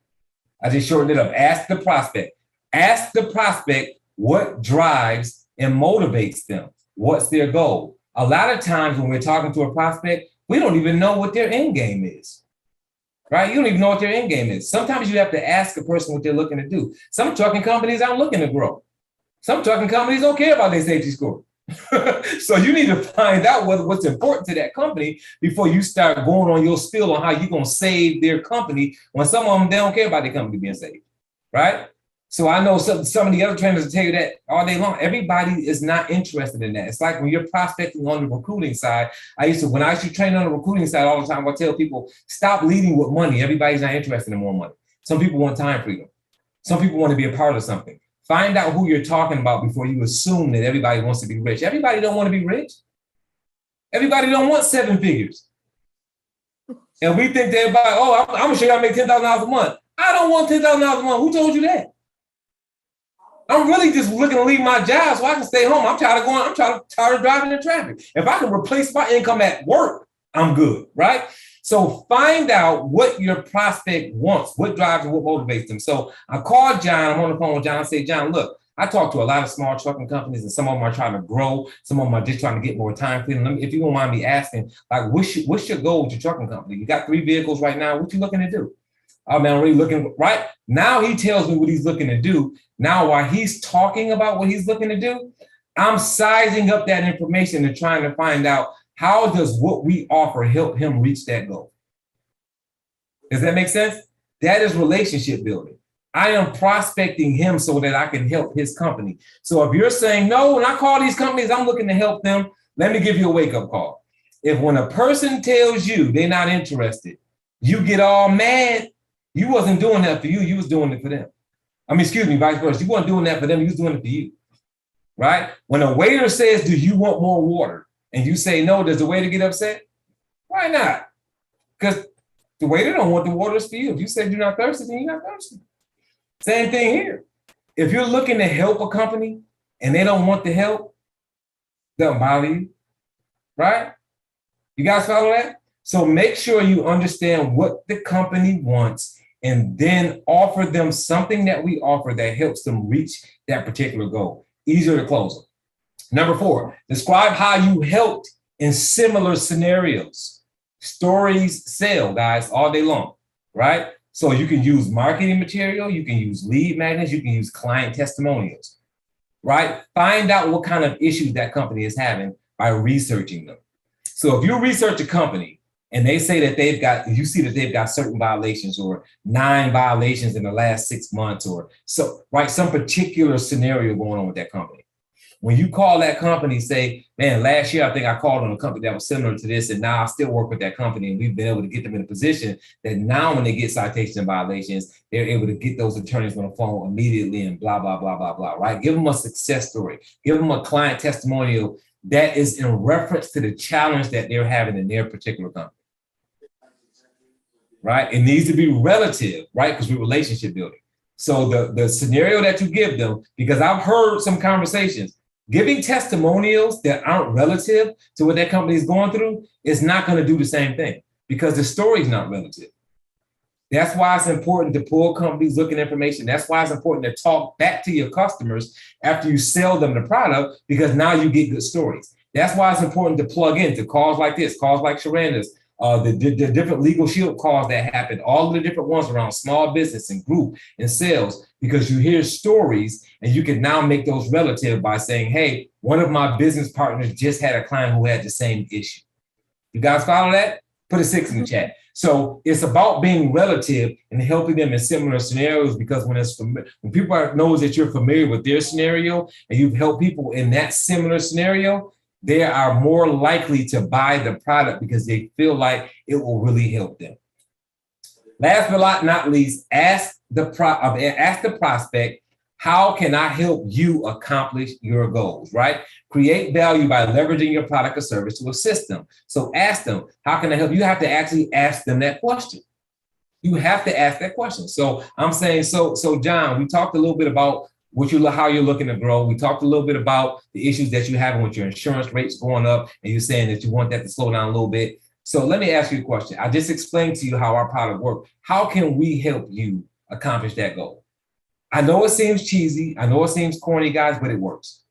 I just shortened it up. Ask the prospect. Ask the prospect what drives and motivates them. What's their goal? A lot of times when we're talking to a prospect, we don't even know what their end game is, right? You don't even know what their end game is. Sometimes you have to ask a person what they're looking to do. Some trucking companies aren't looking to grow. Some trucking companies don't care about their safety score. So you need to find out what's important to that company before you start going on your spiel on how you're going to save their company when some of them, they don't care about their company being saved, right? So I know some of the other trainers will tell you that all day long. Everybody is not interested in that. It's like when you're prospecting on the recruiting side. When I used to train on the recruiting side all the time, I tell people, stop leading with money. Everybody's not interested in more money. Some people want time freedom. Some people want to be a part of something. Find out who you're talking about before you assume that everybody wants to be rich. Everybody don't want to be rich. Everybody don't want 7 figures. And we think that everybody, oh, I'm going to show you how to make $10,000 a month. I don't want $10,000 a month. Who told you that? I'm really just looking to leave my job so I can stay home. I'm tired of driving in traffic. If I can replace my income at work, I'm good, right? So find out what your prospect wants, what drives and what motivates them. So I called John, I'm on the phone with John, I say, John, look, I talk to a lot of small trucking companies and some of them are trying to grow. Some of them are just trying to get more time freedom. If you don't mind me asking, like, what's your goal with your trucking company? You got 3 vehicles right now. What you looking to do? Oh man, I'm really looking, right? Now he tells me what he's looking to do. Now, while he's talking about what he's looking to do, I'm sizing up that information and trying to find out how does what we offer help him reach that goal? Does that make sense? That is relationship building. I am prospecting him so that I can help his company. So if you're saying, no, when I call these companies, I'm looking to help them, let me give you a wake-up call. If when a person tells you they're not interested, you get all mad, you wasn't doing that for you, you was doing it for them. Vice versa. You weren't doing that for them, you was doing it for you, right? When a waiter says, do you want more water? And you say no, does the waiter get upset? Why not? Because the waiter don't want the water for you. If you said you're not thirsty, then you're not thirsty. Same thing here. If you're looking to help a company and they don't want the help, doesn't bother you, right? You guys follow that? So make sure you understand what the company wants and then offer them something that we offer that helps them reach that particular goal. Easier to close them. Number 4, describe how you helped in similar scenarios. Stories sell, guys, all day long, right? So you can use marketing material, you can use lead magnets, you can use client testimonials, right? Find out what kind of issues that company is having by researching them. So if you research a company and they say that you see that they've got certain violations or 9 violations in the last 6 months or so, right? Some particular scenario going on with that company. When you call that company, say, man, last year, I think I called on a company that was similar to this, and now I still work with that company, and we've been able to get them in a position that now when they get citations and violations, they're able to get those attorneys on the phone immediately and blah, blah, blah, blah, blah, right? Give them a success story. Give them a client testimonial that is in reference to the challenge that they're having in their particular company, right? It needs to be relative, right? Because we're relationship building. So the scenario that you give them, because I've heard some conversations, giving testimonials that aren't relative to what that company is going through is not going to do the same thing because the story is not relative. That's why it's important to pull companies looking information. That's why it's important to talk back to your customers after you sell them the product, because now you get good stories. That's why it's important to plug into calls like this, calls like Sherranda's, the different legal shield calls that happen, all of the different ones around small business and group and sales, because you hear stories and you can now make those relative by saying, hey, one of my business partners just had a client who had the same issue. You guys follow that? Put a 6 in the chat. So it's about being relative and helping them in similar scenarios, because when people knows that you're familiar with their scenario and you've helped people in that similar scenario, they are more likely to buy the product because they feel like it will really help them. Last but not least, ask the prospect, how can I help you accomplish your goals, right? Create value by leveraging your product or service to assist them. So ask them, how can I help? You have to actually ask them that question. You have to ask that question. So I'm saying, so John, we talked a little bit about how you're looking to grow. We talked a little bit about the issues that you're having with your insurance rates going up, and you're saying that you want that to slow down a little bit. So let me ask you a question. I just explained to you how our product works. How can we help you accomplish that goal? I know it seems cheesy. I know it seems corny, guys, but it works.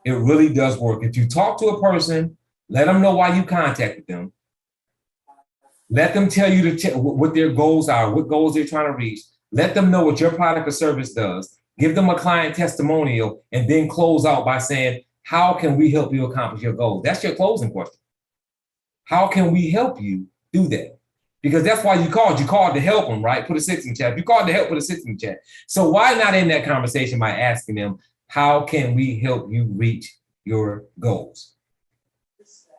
It really does work. If you talk to a person, let them know why you contacted them. Let them tell you what their goals are, what goals they're trying to reach. Let them know what your product or service does. Give them a client testimonial, and then close out by saying, how can we help you accomplish your goals? That's your closing question. How can we help you do that? Because that's why you called. You called to help them, right? Put a 6 in the chat. You called to help, put a 6 in the chat. So why not end that conversation by asking them, how can we help you reach your goals?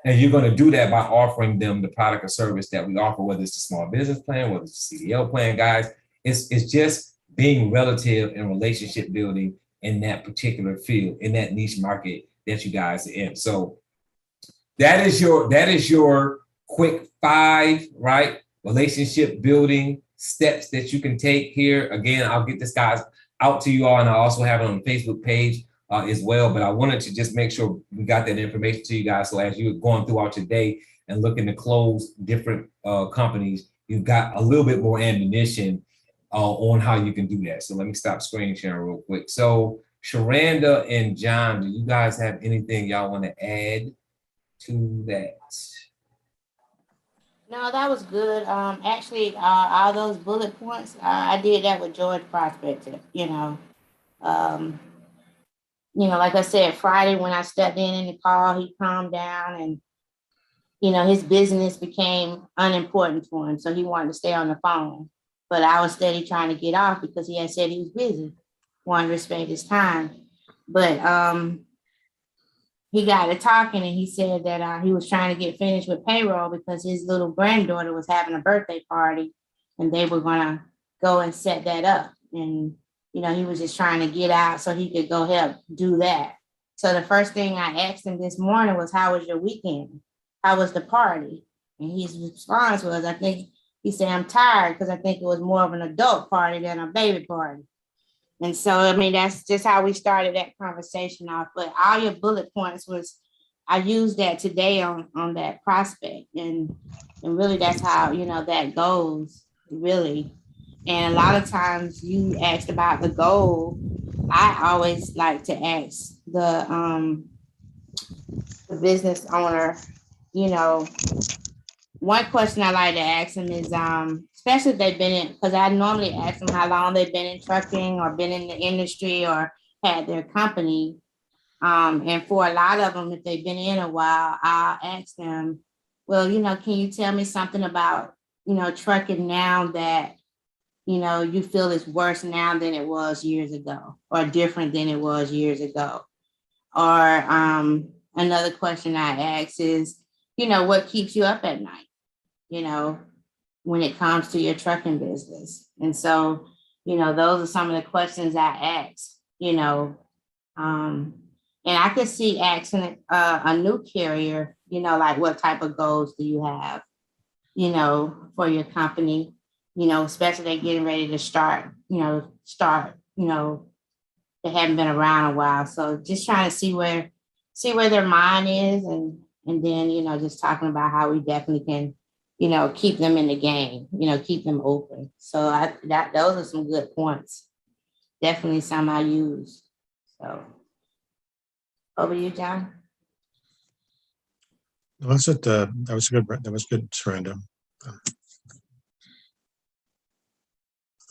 And you're going to do that by offering them the product or service that we offer, whether it's the small business plan, whether it's the CDL plan, guys. It's just being relative and relationship building in that particular field, in that niche market that you guys are in. So that is your quick 5, right? Relationship building steps that you can take here. Again, I'll get this guys out to you all, and I also have it on the Facebook page as well. But I wanted to just make sure we got that information to you guys. So as you're going throughout your day and looking to close different companies, you've got a little bit more ammunition on how you can do that. So let me stop screen sharing real quick. So Sherranda and John, do you guys have anything y'all want to add to that? No, that was good. Actually, all those bullet points, I did that with George Prospector, like I said, Friday when I stepped in the call, he calmed down, and, his business became unimportant for him. So he wanted to stay on the phone, but I was steady trying to get off because he had said he was busy, wanted to respect his time. But, he got to talking, and he said that he was trying to get finished with payroll because his little granddaughter was having a birthday party, and they were going to go and set that up. And, he was just trying to get out so he could go help do that. So the first thing I asked him this morning was, how was your weekend? How was the party? And his response was, he said, I'm tired because I think it was more of an adult party than a baby party. And so, that's just how we started that conversation off. But all your bullet points I used that today on that prospect. And really that's how, that goes, really. And a lot of times you asked about the goal. I always like to ask the business owner, one question I like to ask them is, especially if they've been in, because I normally ask them how long they've been in trucking or been in the industry or had their company. And for a lot of them, if they've been in a while, I'll ask them, well, can you tell me something about, trucking now that, you feel is worse now than it was years ago, or different than it was years ago? Or another question I ask is, what keeps you up at night? When it comes to your trucking business. And so, those are some of the questions I ask, and I could see asking a new carrier, like what type of goals do you have, for your company, especially they're getting ready to start, they haven't been around a while. So just trying to see where their mind is, and then, just talking about how we definitely can, keep them in the game, keep them open. So those are some good points. Definitely some I use. So over to you, John. That's it. That was good. That was good, Sherranda.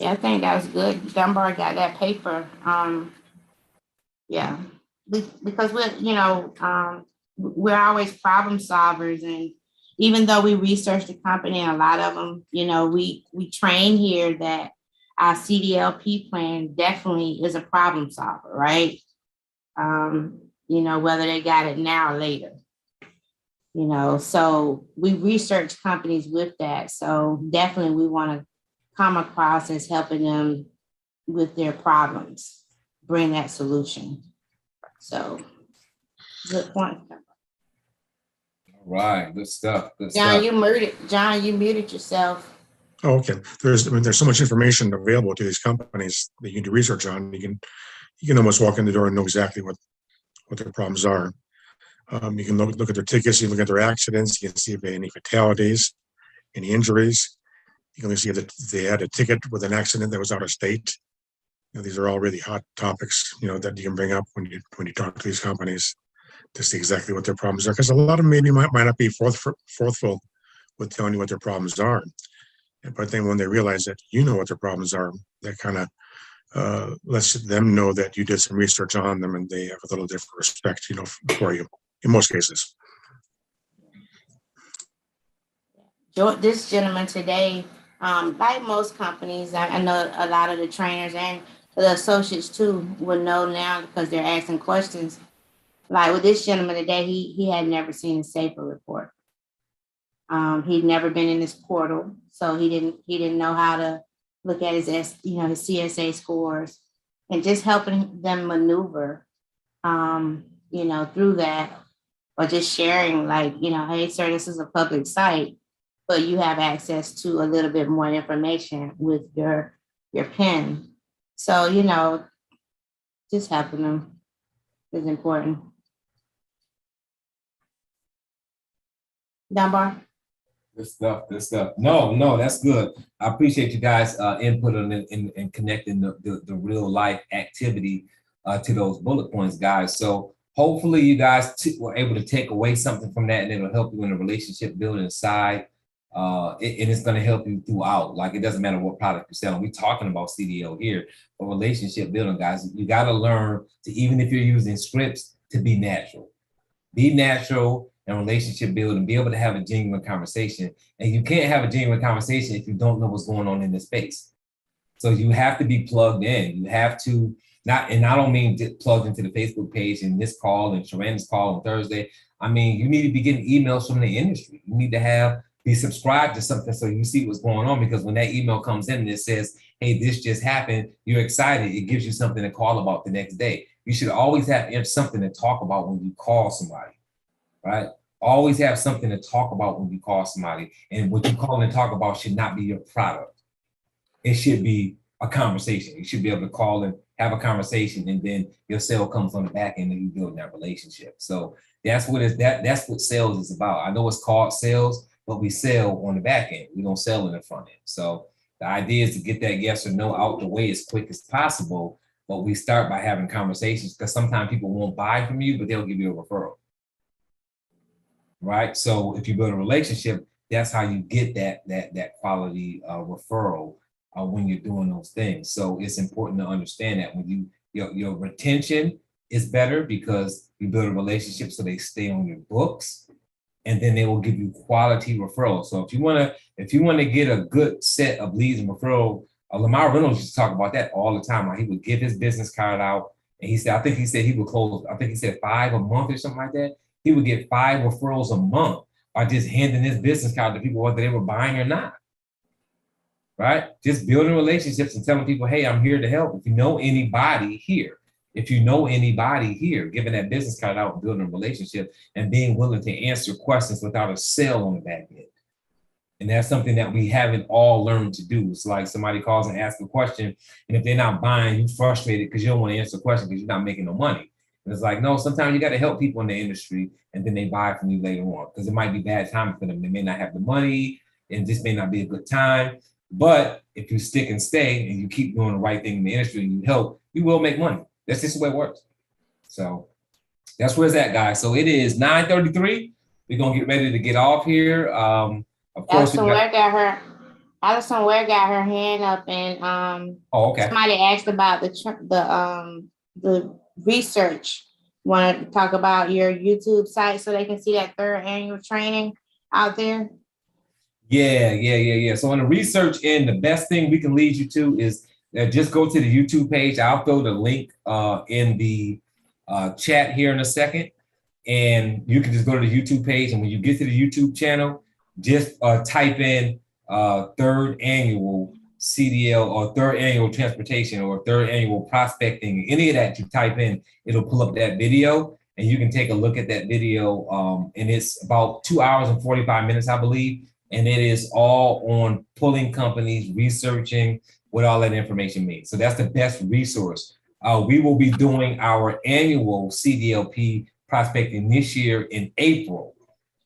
Yeah, I think that was good. Dunbar got that paper. Yeah, because we're always problem solvers, and even though we research the company, and a lot of them, we train here that our CDLP plan definitely is a problem solver, right? you know, whether they got it now or later. You know, so we research companies with that. So definitely we want to come across as helping them with their problems, bring that solution. So good point. Right, good stuff. Good John, stuff. you muted yourself. Oh, okay. There's so much information available to these companies that you can do research on. You can almost walk in the door and know exactly what their problems are. You can look at their tickets, you can look at their accidents, you can see if they have any fatalities, any injuries. You can see if they had a ticket with an accident that was out of state. You know, these are all really hot topics, you know, that you can bring up when you talk to these companies to see exactly what their problems are. Because a lot of them maybe might not be forthful with telling you what their problems are. But then when they realize that you know what their problems are, that kind of lets them know that you did some research on them and they have a little different respect, you know, for you in most cases. This gentleman today, like most companies, I know a lot of the trainers and the associates too will know now because they're asking questions. Like with this gentleman today, he had never seen a SAFER report. He'd never been in this portal, so he didn't know how to look at his his CSA scores, and just helping them maneuver, through that, or just sharing, like, hey sir, this is a public site, but you have access to a little bit more information with your PIN. So just helping them is important. Dunbar. Good stuff. Good stuff. No, that's good. I appreciate you guys' input on it and connecting the real life activity to those bullet points, guys. So hopefully you guys were able to take away something from that, and it'll help you in the relationship building side. And it's going to help you throughout. Like, it doesn't matter what product you're selling. We're talking about CDL here, but relationship building, guys. You got to learn to, even if you're using scripts, to be natural. Be natural and relationship building, be able to have a genuine conversation. And you can't have a genuine conversation if you don't know what's going on in the space. So you have to be plugged in. You have to I don't mean plugged into the Facebook page and this call and Sherranda's call on Thursday. I mean, you need to be getting emails from the industry. You need to be subscribed to something so you see what's going on, because when that email comes in and it says, hey, this just happened, you're excited. It gives you something to call about the next day. You should always have something to talk about when you call somebody, right? Always have something to talk about when you call somebody. And what you call and talk about should not be your product. It should be a conversation. You should be able to call and have a conversation, and then your sale comes on the back end and you build that relationship. So that's what sales is about. I know it's called sales, but we sell on the back end. We don't sell in the front end. So the idea is to get that yes or no out the way as quick as possible. But we start by having conversations, because sometimes people won't buy from you, but they'll give you a referral. Right? So if you build a relationship, that's how you get that quality referral when you're doing those things. So it's important to understand that when your retention is better, because you build a relationship so they stay on your books, and then they will give you quality referrals. So if you want to get a good set of leads and referral, Lamar Reynolds used to talk about that all the time. Like, he would give his business card out, and I think he said he would close, 5 a month or something like that. He would get 5 referrals a month by just handing his business card to people, whether they were buying or not. Right? Just building relationships and telling people, hey, I'm here to help. If you know anybody here, giving that business card out, building a relationship, and being willing to answer questions without a sale on the back end. And that's something that we haven't all learned to do. It's like somebody calls and asks a question, and if they're not buying, you're frustrated because you don't want to answer the question because you're not making no money. And it's like, no, sometimes you got to help people in the industry, and then they buy from you later on, because it might be bad timing for them. They may not have the money, and this may not be a good time. But if you stick and stay and you keep doing the right thing in the industry and you help, you will make money. That's just the way it works. So that's where it's at, guys. So it is 9:33. We're going to get ready to get off here. Of course, Allison Ware got her hand up, and somebody asked about the research. Want to talk about your YouTube site so they can see that 3rd annual training out there? Yeah. So on the research end, the best thing we can lead you to is just go to the YouTube page. I'll throw the link in the chat here in a second, and you can just go to the YouTube page. And when you get to the YouTube channel, just type in third annual CDL or third annual transportation or third annual prospecting, any of that you type in, it'll pull up that video and you can take a look at that video. And it's about 2 hours and 45 minutes, I believe. And it is all on pulling companies, researching what all that information means. So that's the best resource. We will be doing our annual CDLP prospecting this year in April.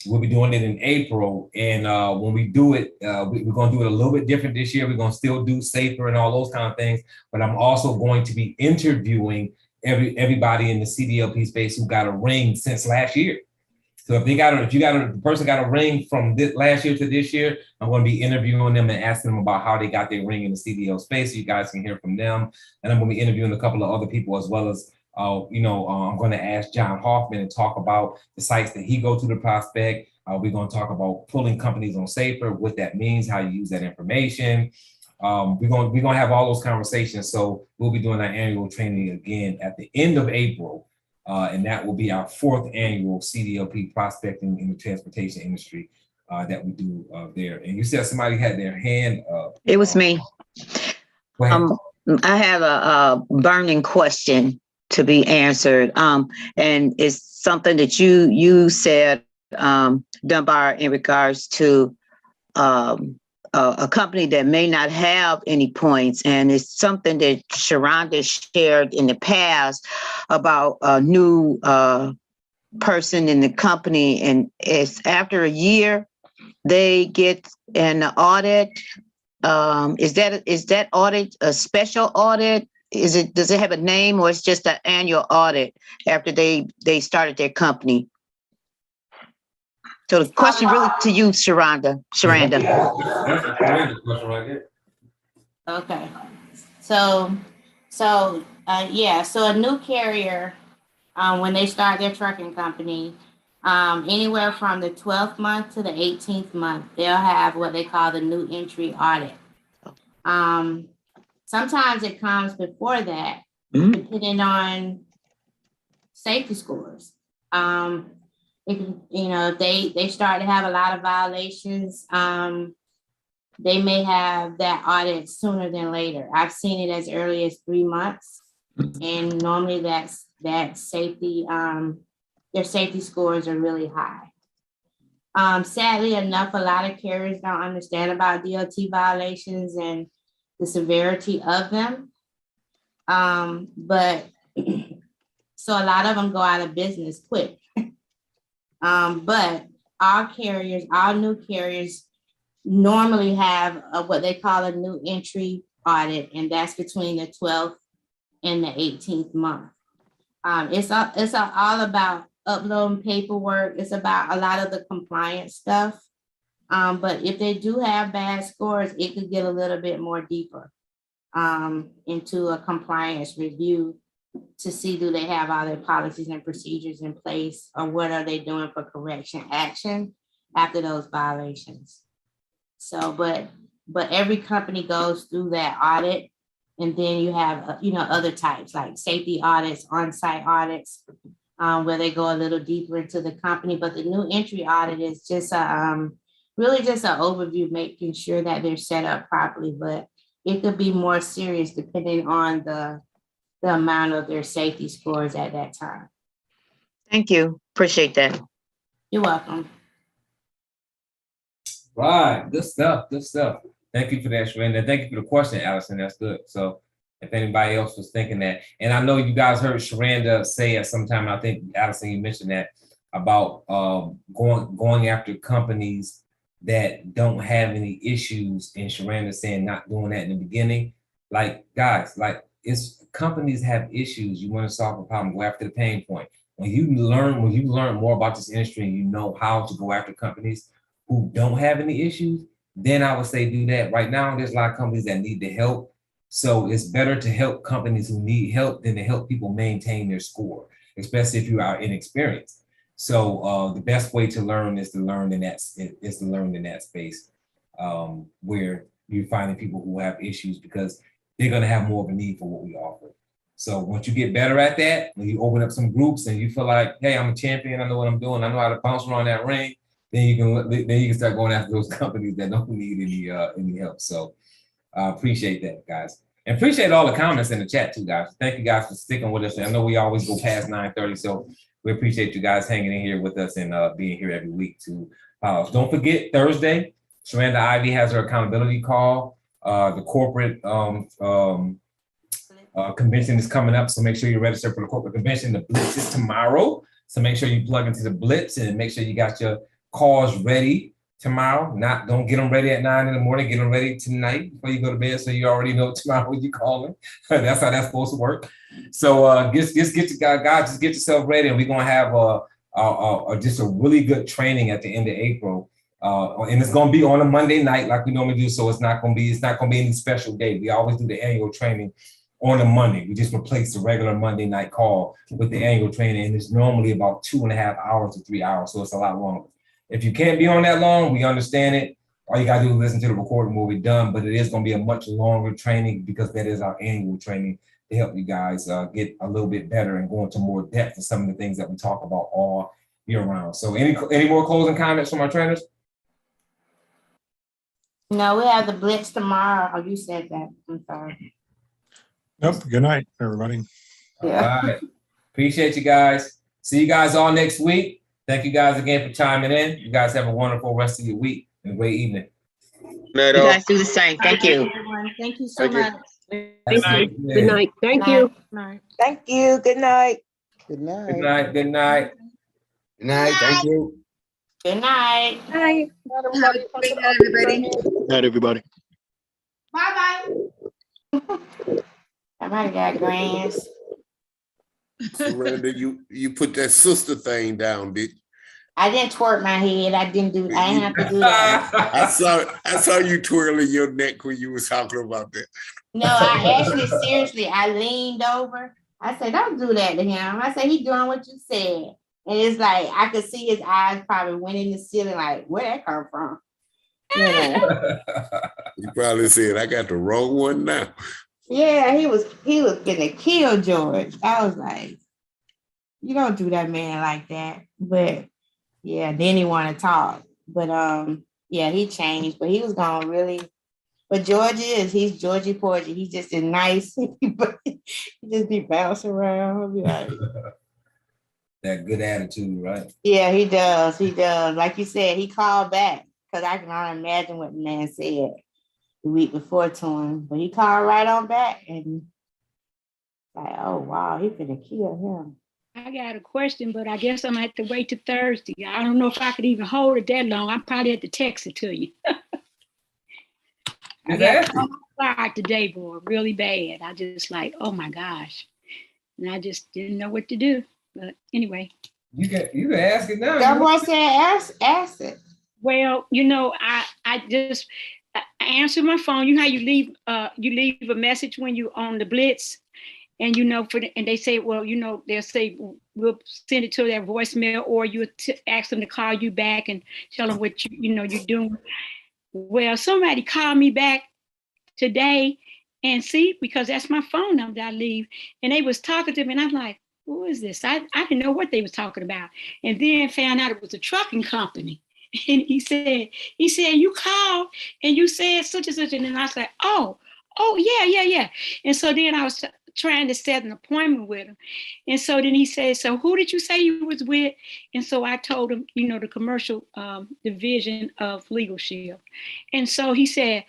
We'll be doing it in April. And when we do it, we're going to do it a little bit different this year. We're going to still do safer and all those kind of things. But I'm also going to be interviewing everybody in the CDLP space who got a ring since last year. So if the person got a ring from this last year to this year, I'm going to be interviewing them and asking them about how they got their ring in the CDL space, so you guys can hear from them. And I'm going to be interviewing a couple of other people as well as, I'm going to ask John Hofmann and talk about the sites that he go to prospect. We're going to talk about pulling companies on safer, what that means, how you use that information. We're going to have all those conversations. So we'll be doing our annual training again at the end of April. And that will be our 4th annual CDLP prospecting in the transportation industry that we do there. And you said somebody had their hand up. It was me. Go ahead. I have a burning question to be answered. And it's something that you said, Dunbar, in regards to a company that may not have any points. And it's something that Sherranda shared in the past about a new person in the company. And it's after a year, they get an audit. Is that audit a special audit? Does it have a name, or it's just an annual audit after they started their company? So the question really to you, Sherranda. That's a tremendous question right there. Okay. So a new carrier, when they start their trucking company, anywhere from the 12th month to the 18th month, they'll have what they call the new entry audit. Sometimes it comes before that, depending on safety scores. If they start to have a lot of violations, they may have that audit sooner than later. I've seen it as early as 3 months, and normally that safety, their safety scores are really high. Sadly enough, a lot of carriers don't understand about DOT violations and the severity of them. But so a lot of them go out of business quick. But all new carriers normally have what they call a new entry audit, and that's between the 12th and the 18th month. It's all about uploading paperwork. It's about a lot of the compliance stuff. But if they do have bad scores, it could get a little bit more deeper into a compliance review to see, do they have all their policies and procedures in place, or what are they doing for correction action after those violations. So, but every company goes through that audit, and then you have other types like safety audits, on-site audits, where they go a little deeper into the company. But the new entry audit is just really just an overview, making sure that they're set up properly. But it could be more serious depending on the amount of their safety scores at that time. Thank you. Appreciate that. You're welcome. Right, good stuff. Thank you for that, Sherranda. Thank you for the question, Allison. That's good. So if anybody else was thinking that, and I know you guys heard Sherranda say at some time, I think, Allison, you mentioned that about going after companies that don't have any issues, and Sherranda saying not doing that in the beginning. Like, guys, like, it's companies have issues. You want to solve a problem, go after the pain point. When you learn more about this industry and you know how to go after companies who don't have any issues, then I would say do that. Right now, there's a lot of companies that need the help. So it's better to help companies who need help than to help people maintain their score, especially if you are inexperienced. So the best way to learn is to learn in that space where you're finding people who have issues, because they're going to have more of a need for what we offer. So once you get better at that, when you open up some groups and you feel like, hey, I'm a champion, I know what I'm doing, I know how to bounce around that ring, then you can start going after those companies that don't need any help. So I appreciate that, guys. And appreciate all the comments in the chat too, guys. Thank you guys for sticking with us. I know we always go past 9:30, so we appreciate you guys hanging in here with us and being here every week to follow us. Don't forget, Thursday, Sherranda Ivey has her accountability call. The corporate convention is coming up, so make sure you register for the corporate convention. The Blitz is tomorrow, so make sure you plug into the Blitz and make sure you got your calls ready tomorrow. Don't get them ready at 9 in the morning. Get them ready tonight before you go to bed, so you already know tomorrow when you calling. That's how that's supposed to work. So just get yourself ready, and we're gonna have just a really good training at the end of April. And it's gonna be on a Monday night like we normally do. So it's not gonna be any special day. We always do the annual training on a Monday. We just replace the regular Monday night call with the annual training, and it's normally about 2.5 hours to 3 hours. So it's a lot longer. If you can't be on that long, we understand it. All you gotta do is listen to the recording when we're done, but it is gonna be a much longer training because that is our annual training to help you guys get a little bit better and go into more depth in some of the things that we talk about all year round. So any more closing comments from our trainers? No, we have the Blitz tomorrow. Oh, you said that. I'm sorry. Nope. Good night, everybody. Yeah. All right. Appreciate you guys. See you guys all next week. Thank you guys again for chiming in. You guys have a wonderful rest of your week and a great evening. You guys do the same. Thank you. Thank you so much. Thank you. Good night. Thank you. Thank you. Good night. Good night. Good night. Good night. Good night. Thank you. Good night. Bye. Everybody. Night, everybody. Bye-bye. Somebody got grants. Sherranda, you put that sister thing down, did you? I didn't twerk my head. I didn't have to do that. I saw you twirling your neck when you was talking about that. No, I actually, seriously, I leaned over. I said, don't do that to him. I said, he doing what you said. And it's like, I could see his eyes probably went in the ceiling, like, where that come from? Yeah, You probably said, I got the wrong one now. yeah, he was gonna kill George. I was like, you don't do that man like that. But yeah, then he wanted to talk. But yeah, he changed, but he was gonna really. But George he's Georgie Porgy. He's just a nice, but he just be bouncing around. I'll be like, That good attitude, right? yeah, he does. He does. Like you said, he called back because I can only imagine what the man said the week before to him. But he called right on back and like, oh wow, he finna kill him. I got a question, but I guess I'm gonna have to wait till Thursday. I don't know if I could even hold it that long. I probably have to text it to you. I got fired today, boy, really bad. I just like, oh my gosh. And I just didn't know what to do. But anyway. You can ask it now. That boy said ask it. Well, you know, I just answer my phone. You know how you leave a message when you on the Blitz, and you know and they say, well, you know, they'll say we'll send it to their voicemail, or you ask them to call you back and tell them what you're doing. Well, somebody called me back today, and see, because that's my phone number that I leave, and they was talking to me, and I'm like, who is this? I didn't know what they was talking about, and then found out it was a trucking company. And he said, you called and you said such and such. And then I was like, oh, yeah. And so then I was trying to set an appointment with him. And so then he said, so who did you say you was with? And so I told him, the commercial division of Legal Shield. And so he said,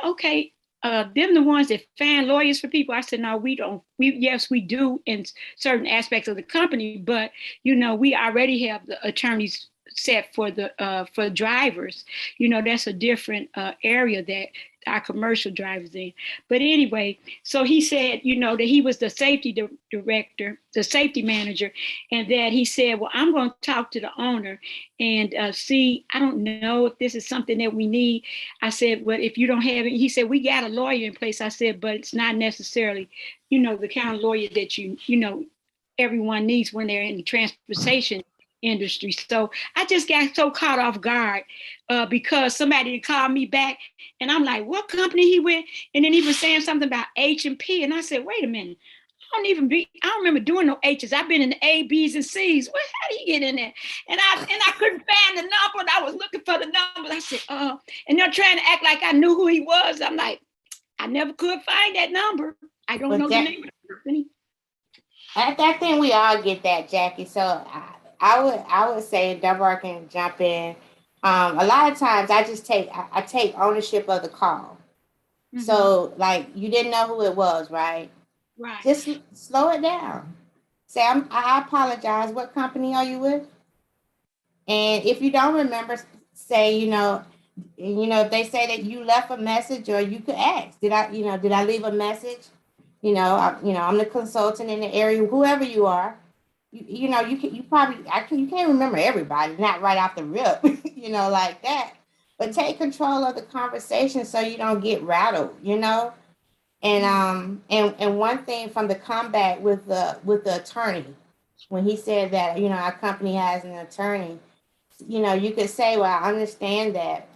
okay, them the ones that find lawyers for people. I said, no, we don't. Yes, we do in certain aspects of the company, but, we already have the attorneys set for for drivers. That's a different area that our commercial drivers in. But anyway, so he said, that he was the safety director, the safety manager, and that he said, well, I'm going to talk to the owner and see, I don't know if this is something that we need. I said, but if you don't have it, he said, we got a lawyer in place. I said, but it's not necessarily, the kind of lawyer that everyone needs when they're in the transportation industry. So I just got so caught off guard because somebody called me back, and I'm like, what company he with? And then he was saying something about H&P, and I said, wait a minute, I don't remember doing no H's. I've been in the A, B's, and C's. Well, how do you get in there? And I couldn't find the number. And I was looking for the number. I said, and they're trying to act like I knew who he was. I'm like, I never could find that number. I don't know the name of the company. I think we all get that, Jackie. So I would say Dunbar can jump in. A lot of times I take ownership of the call. Mm-hmm. So like you didn't know who it was, right? Right. Just slow it down. Say, I apologize. What company are you with? And if you don't remember, say, if they say that you left a message, or you could ask, did I leave a message? I'm the consultant in the area, whoever you are. You can't remember everybody, not right off the rip, like that. But take control of the conversation so you don't get rattled, And one thing from the comeback with the attorney, when he said that, our company has an attorney, you could say, well, I understand that.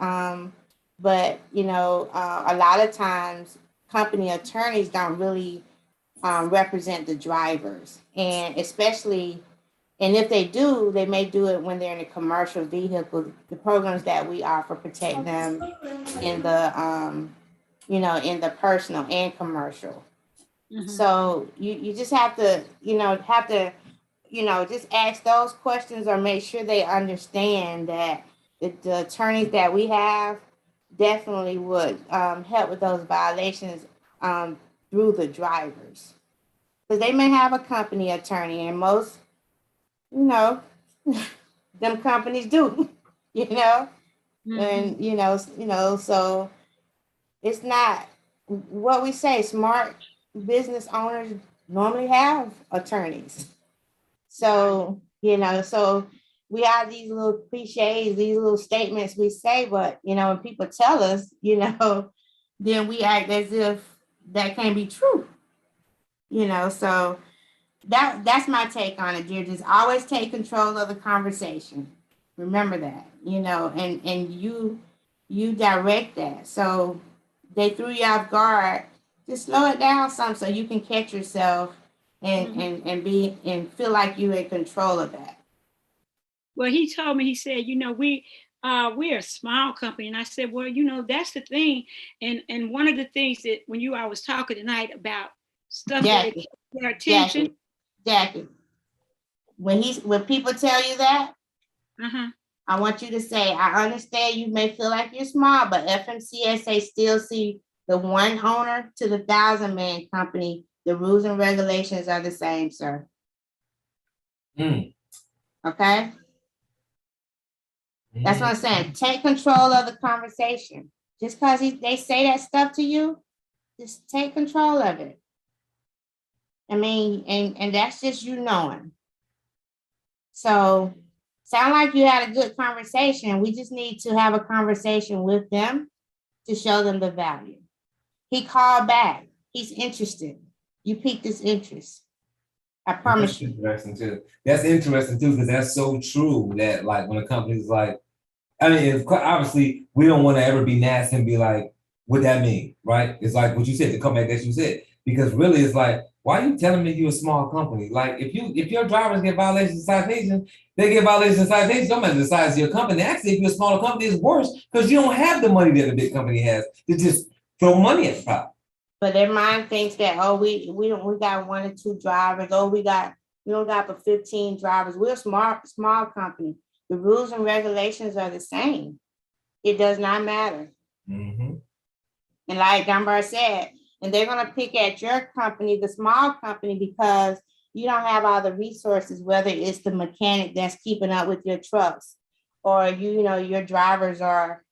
But a lot of times company attorneys don't really represent the drivers, and especially, and if they do, they may do it when they're in a commercial vehicle. The programs that we offer protect them in the in the personal and commercial. Mm-hmm. So you just have to just ask those questions, or make sure they understand that the attorneys that we have definitely would help with those violations through the drivers. Because they may have a company attorney, and most, them companies do, mm-hmm. And, so it's not what we say. Smart business owners normally have attorneys. So, so we have these little cliches, these little statements we say, but, when people tell us, then we act as if that can't be true. So that's my take on it, dear. Just always take control of the conversation. Remember that, and you direct that. So they threw you off guard. Just slow it down some so you can catch yourself and mm-hmm. and feel like you're in control of that. Well, he told me, he said, we're a small company. And I said, well, that's the thing. And one of the things that when I was talking tonight about stuff that their attention. Jackie, when people tell you that, uh-huh. I want you to say, I understand you may feel like you're small, but FMCSA still see the one owner to the 1,000-man company. The rules and regulations are the same, sir. Okay? That's what I'm saying. Take control of the conversation. Just because they say that stuff to you, just take control of it. I mean, and that's just you knowing. So, sound like you had a good conversation. We just need to have a conversation with them to show them the value. He called back. He's interested. You piqued his interest. I promise you. That's interesting too, because that's so true that like when a company's like, I mean, obviously we don't want to ever be nasty and be like, what that mean, right? It's like what you said, the comeback that you said, because really it's like, why are you telling me you're a small company? Like if your drivers get violations and citations, they get violations and citations, don't matter the size of your company. Actually, if you're a smaller company, it's worse because you don't have the money that a big company has to just throw money at the problem. But their mind thinks that, we got 1 or 2 drivers, we don't got but 15 drivers. We're a small company. The rules and regulations are the same. It does not matter. Mm-hmm. And like Dunbar said, and they're going to pick at your company, the small company, because you don't have all the resources, whether it's the mechanic that's keeping up with your trucks, or your drivers are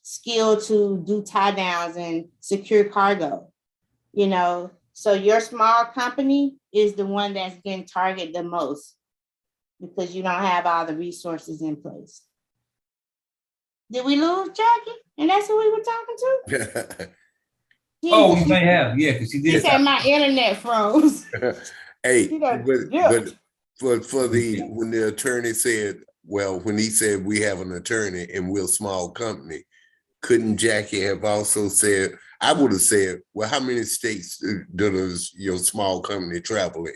skilled to do tie downs and secure cargo. So your small company is the one that's getting targeted the most because you don't have all the resources in place. Did we lose Jackie? And that's who we were talking to? Oh, we may have, yeah, because she did. She said my internet froze. Hey, but when the attorney said, when he said we have an attorney and we're a small company, couldn't Jackie have also said, I would have said, well, how many states does your small company travel in?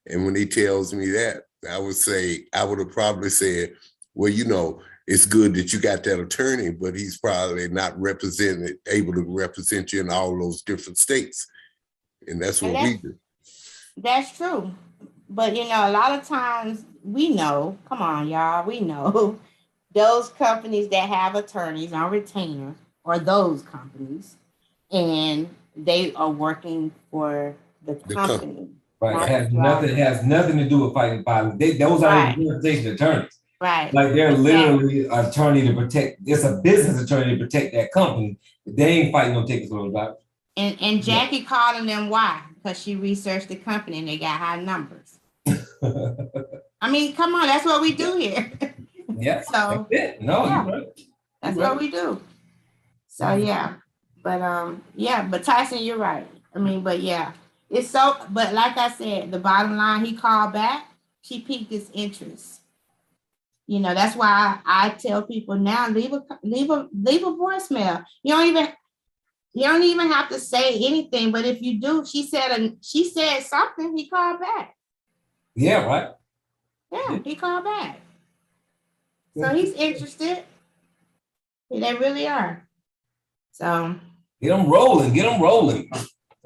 And when he tells me that, I would have probably said, well, you know, it's good that you got that attorney, but he's probably not able to represent you in all those different states. And that's what we do. That's true. But, you know, a lot of times we know, come on, y'all, we know those companies that have attorneys on retainer or those companies, and they are working for the company. Right. It has nothing to do with fighting violence. Those are representation attorneys. Right. Like they're literally attorney to protect, it's a business attorney to protect that company. They ain't fighting no tickets for those drivers. And Jackie calling them why? Because she researched the company and they got high numbers. I mean, come on, that's what we do here. Yeah. So no, yeah, you're right. that's what we do. So yeah. But Tyson, you're right. I mean, but yeah. It's so, but like I said, the bottom line, he called back, she piqued his interest. You know, that's why I tell people now, leave a voicemail. You don't even have to say anything, but if you do, she said something, he called back. Yeah, right. Yeah, he called back. So he's interested. They really are. So get them rolling.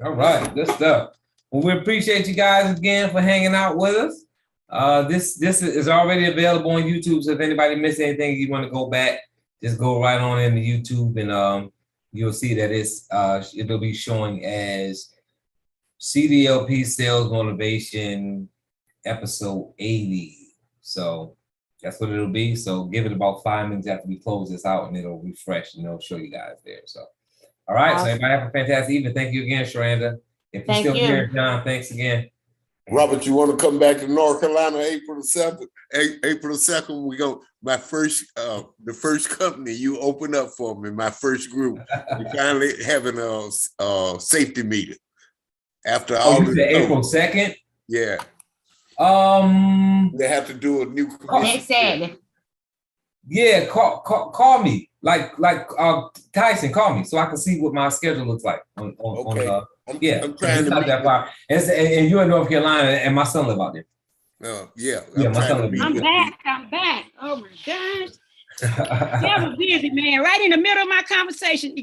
All right, good stuff. Well, we appreciate you guys again for hanging out with us. This is already available on YouTube. So if anybody missed anything, you want to go back, just go right on into YouTube and you'll see that it'll be showing as CDLP Sales Motivation episode 80. So that's what it'll be. So give it about 5 minutes after we close this out and it'll refresh and it'll show you guys there. So, all right. Awesome. So everybody have a fantastic evening. Thank you again, Sherranda. If you're still here, John, thanks again. Robert, you want to come back to North Carolina April the 7th? April the 2nd, we go, the first company you open up for me, my first group, we finally having a safety meeting. After all this. April 2nd? Yeah. They have to do a new commission. Yeah, call me. Like Tyson, call me so I can see what my schedule looks like. I'm trying to that far. And you're in North Carolina, and my son live out there. My son live. I'm back. Oh my gosh. Yeah, I'm busy, man. Right in the middle of my conversation,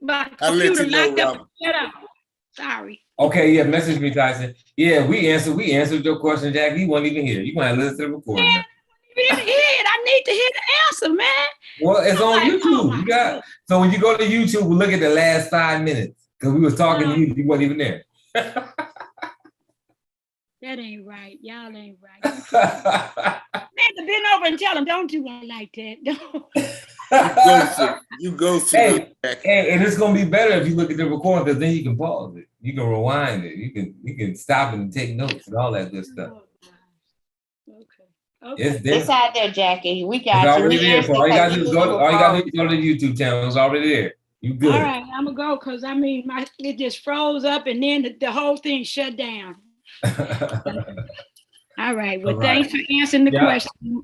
my computer locked up. Shut up. Sorry. Okay, yeah, message me, Tyson. Yeah, we answered your question, Jackie. You weren't even here. You want to listen to the recording. Yeah, I need to hear the answer, man. Well, it's on YouTube. So when you go to YouTube, we look at the last 5 minutes because we was talking to you. You weren't even there. That ain't right. Y'all ain't right. Man, bend over and tell them, don't do it like that. Don't. You go to hey, and it's gonna be better if you look at the recording because then you can pause it. You can rewind it. You can stop it and take notes and all that good stuff. Okay. It's out there, Jackie. We got it's already there. So all you gotta do is go to the YouTube channel. It's already there. You good. All right, I'm gonna go because I mean it just froze up and then the whole thing shut down. All right. Well, thanks for answering the question.